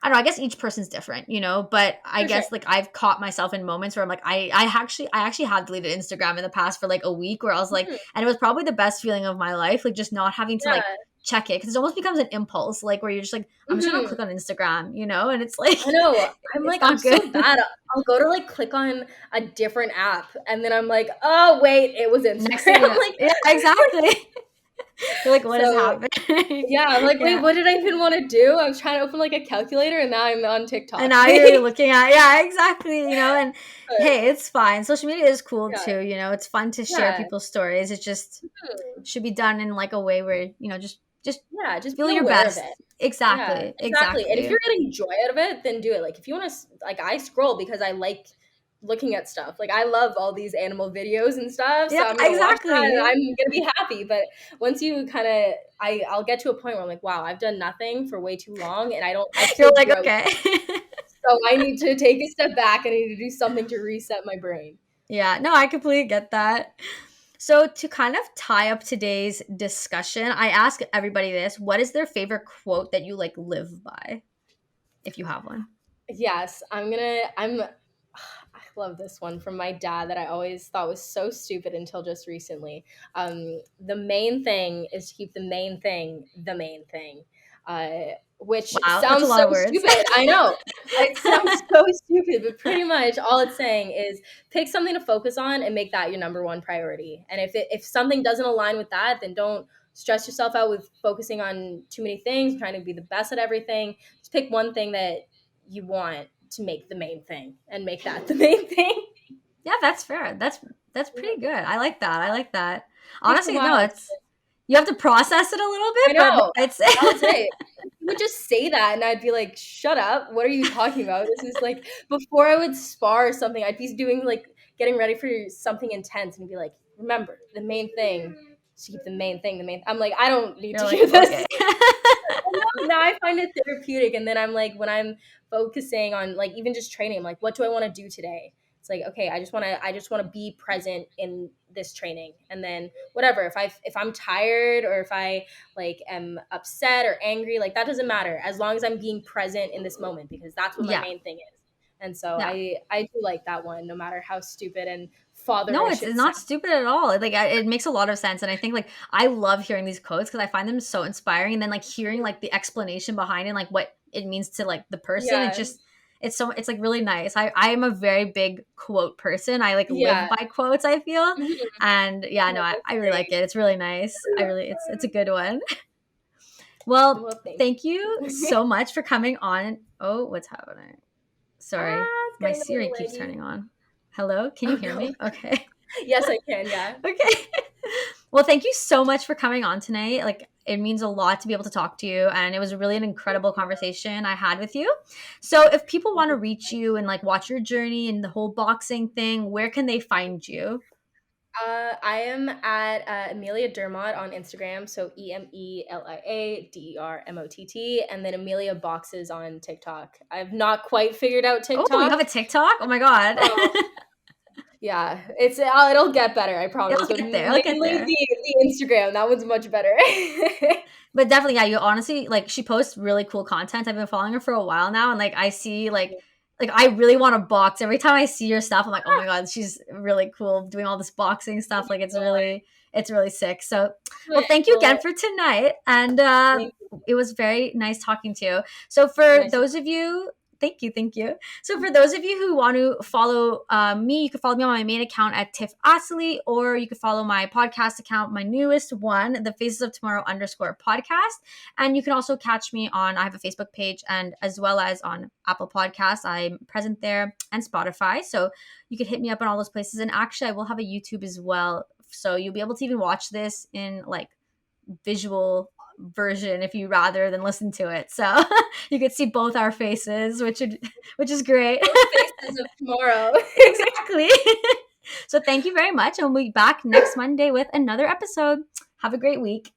[SPEAKER 1] I don't know, I guess each person's different, but I
[SPEAKER 2] for sure.
[SPEAKER 1] guess like I've caught myself in moments where I'm like, I actually have deleted Instagram in the past for like a week where I was like,
[SPEAKER 2] Mhm.
[SPEAKER 1] and it was probably the best feeling of my life, like just not having to like
[SPEAKER 2] Yeah.
[SPEAKER 1] check it because it almost becomes an impulse, like where you're just like, I'm just gonna
[SPEAKER 2] Mhm.
[SPEAKER 1] click on Instagram, and it's like,
[SPEAKER 2] I know. I'm
[SPEAKER 1] it's
[SPEAKER 2] like, I'm
[SPEAKER 1] not good.
[SPEAKER 2] so bad. I'll go to like click on a different app and then I'm like, oh wait, it was
[SPEAKER 1] Next thing
[SPEAKER 2] Instagram.
[SPEAKER 1] you know,
[SPEAKER 2] Like,
[SPEAKER 1] yeah, exactly. You're like, what is
[SPEAKER 2] so
[SPEAKER 1] happening?
[SPEAKER 2] yeah, I'm like, wait,
[SPEAKER 1] Yeah.
[SPEAKER 2] what did I even want to do? I was trying to open like a calculator and now I'm on
[SPEAKER 1] And
[SPEAKER 2] TikTok.
[SPEAKER 1] now you're
[SPEAKER 2] Like,
[SPEAKER 1] looking at, yeah, exactly, and
[SPEAKER 2] but
[SPEAKER 1] hey, it's fine. Social media is cool
[SPEAKER 2] yeah,
[SPEAKER 1] too, it's fun to share
[SPEAKER 2] yeah,
[SPEAKER 1] people's stories. It just
[SPEAKER 2] hmm,
[SPEAKER 1] should be done in like a way where, just
[SPEAKER 2] yeah, just
[SPEAKER 1] feel
[SPEAKER 2] be
[SPEAKER 1] your
[SPEAKER 2] aware of
[SPEAKER 1] best.
[SPEAKER 2] it. Yeah,
[SPEAKER 1] Exactly.
[SPEAKER 2] exactly. And if
[SPEAKER 1] Exactly.
[SPEAKER 2] you're getting joy out of it, then do it. Like if you want to, like I scroll because I like looking at stuff. Like I love all these animal videos and stuff,
[SPEAKER 1] Yeah,
[SPEAKER 2] so I'm gonna watch that and
[SPEAKER 1] exactly.
[SPEAKER 2] I'm gonna be happy. But once you kind of, I'll get to a point where I'm like, wow, I've done nothing for way too long, and I
[SPEAKER 1] You're
[SPEAKER 2] feel
[SPEAKER 1] like,
[SPEAKER 2] gross.
[SPEAKER 1] okay.
[SPEAKER 2] So I need to take a step back and I need to do something to reset my brain.
[SPEAKER 1] Yeah, no, I completely get that. So to kind of tie up today's discussion, I ask everybody this: what is their favorite quote that you like live by, if you have one?
[SPEAKER 2] Yes, I love this one from my dad that I always thought was so stupid until just recently. The main thing is to keep the main thing the main thing, which
[SPEAKER 1] Wow, that's a
[SPEAKER 2] sounds
[SPEAKER 1] lot
[SPEAKER 2] so
[SPEAKER 1] of words.
[SPEAKER 2] stupid. I know. It sounds so stupid, but pretty much all it's saying is pick something to focus on and make that your number one priority. And if something doesn't align with that, then don't stress yourself out with focusing on too many things, trying to be the best at everything. Just pick one thing that you want to make the main thing and make that the main thing.
[SPEAKER 1] Yeah, that's fair. That's pretty good. I like that. I like that.
[SPEAKER 2] Takes a
[SPEAKER 1] Honestly, no,
[SPEAKER 2] while.
[SPEAKER 1] it's you have to process it a little
[SPEAKER 2] I
[SPEAKER 1] bit, but no,
[SPEAKER 2] know.
[SPEAKER 1] it's
[SPEAKER 2] That was it. He would just say that, and I'd be like, "Shut up! What are you talking about?" This is like before I would spar or something. I'd be doing like getting ready for something intense, and be like, "Remember, the main thing. Just keep the main thing. The main." I'm like, I don't need
[SPEAKER 1] you're
[SPEAKER 2] to
[SPEAKER 1] like,
[SPEAKER 2] hear
[SPEAKER 1] okay.
[SPEAKER 2] this. Now I find it therapeutic, and then I'm like, when I'm focusing on like even just training, I'm like, what do I want to do today? It's like, okay, I just want to be present in this training, and then whatever. If I'm tired or if I like am upset or angry, like that doesn't matter as long as I'm being present in this moment because that's what my
[SPEAKER 1] Yeah.
[SPEAKER 2] main thing is. And so
[SPEAKER 1] Yeah.
[SPEAKER 2] I do like that one, no matter how stupid and
[SPEAKER 1] No,
[SPEAKER 2] fatherish
[SPEAKER 1] it's
[SPEAKER 2] it
[SPEAKER 1] not
[SPEAKER 2] sounds.
[SPEAKER 1] stupid at all. Like it makes a lot of sense, and I think like I love hearing these quotes because I find them so inspiring. And then like hearing like the explanation behind it, like what it means to like the person,
[SPEAKER 2] Yeah,
[SPEAKER 1] it's like really nice. I am a very big quote person. I like live
[SPEAKER 2] yeah.
[SPEAKER 1] by quotes. I feel,
[SPEAKER 2] Mhm.
[SPEAKER 1] and yeah, no,
[SPEAKER 2] No,
[SPEAKER 1] I
[SPEAKER 2] that's
[SPEAKER 1] really like
[SPEAKER 2] great.
[SPEAKER 1] it. It's really nice. I really it's a good one. Well,
[SPEAKER 2] Well, thank
[SPEAKER 1] thank you
[SPEAKER 2] you.
[SPEAKER 1] so much for coming on. Oh, what's happening? Sorry,
[SPEAKER 2] It's
[SPEAKER 1] my
[SPEAKER 2] getting a
[SPEAKER 1] Siri
[SPEAKER 2] little
[SPEAKER 1] keeps
[SPEAKER 2] laggy.
[SPEAKER 1] turning on. Hello, can you
[SPEAKER 2] Oh
[SPEAKER 1] hear
[SPEAKER 2] no.
[SPEAKER 1] me? Okay.
[SPEAKER 2] Yes, I can. Yeah.
[SPEAKER 1] Okay. Well, thank you so much for coming on tonight. Like, it means a lot to be able to talk to you. And it was really an incredible conversation I had with you. So, if people want to reach you and like watch your journey and the whole boxing thing, where can they find you?
[SPEAKER 2] I am at Emelia Dermott on Instagram, so EMELIA DERMOTT, and then Amelia Boxes on TikTok. I've not quite figured out
[SPEAKER 1] Oh, you have
[SPEAKER 2] TikTok.
[SPEAKER 1] a TikTok? Oh my God.
[SPEAKER 2] Oh, yeah, it'll get better, I promise.
[SPEAKER 1] It'll
[SPEAKER 2] But
[SPEAKER 1] get there. It'll
[SPEAKER 2] mainly
[SPEAKER 1] get there.
[SPEAKER 2] the Instagram. That one's much better.
[SPEAKER 1] But definitely, yeah, you honestly like she posts really cool content. I've been following her for a while now, and like I see like I really want to box. Every time I see your stuff, I'm like, oh my god, she's really cool doing all this boxing stuff. Like it's really sick. So well, thank you again
[SPEAKER 2] Well,
[SPEAKER 1] for tonight. And
[SPEAKER 2] thank you.
[SPEAKER 1] it was very nice talking to you. So for
[SPEAKER 2] Nice to
[SPEAKER 1] those of you thank you. So for those of you who want to follow me, you can follow me on my main account at Tiff Astley, or you can follow my podcast account, my newest one, the Faces of Tomorrow _podcast. And you can also catch me on, I have a Facebook page and as well as on Apple Podcasts. I'm present there and Spotify. So you can hit me up on all those places. And actually, I will have a YouTube as well. So you'll be able to even watch this in like visual version if you rather than listen to it. So you could see both our faces, which is great.
[SPEAKER 2] Faces of Tomorrow.
[SPEAKER 1] Exactly. So thank you very much, and we'll be back next Monday with another episode. Have a great week.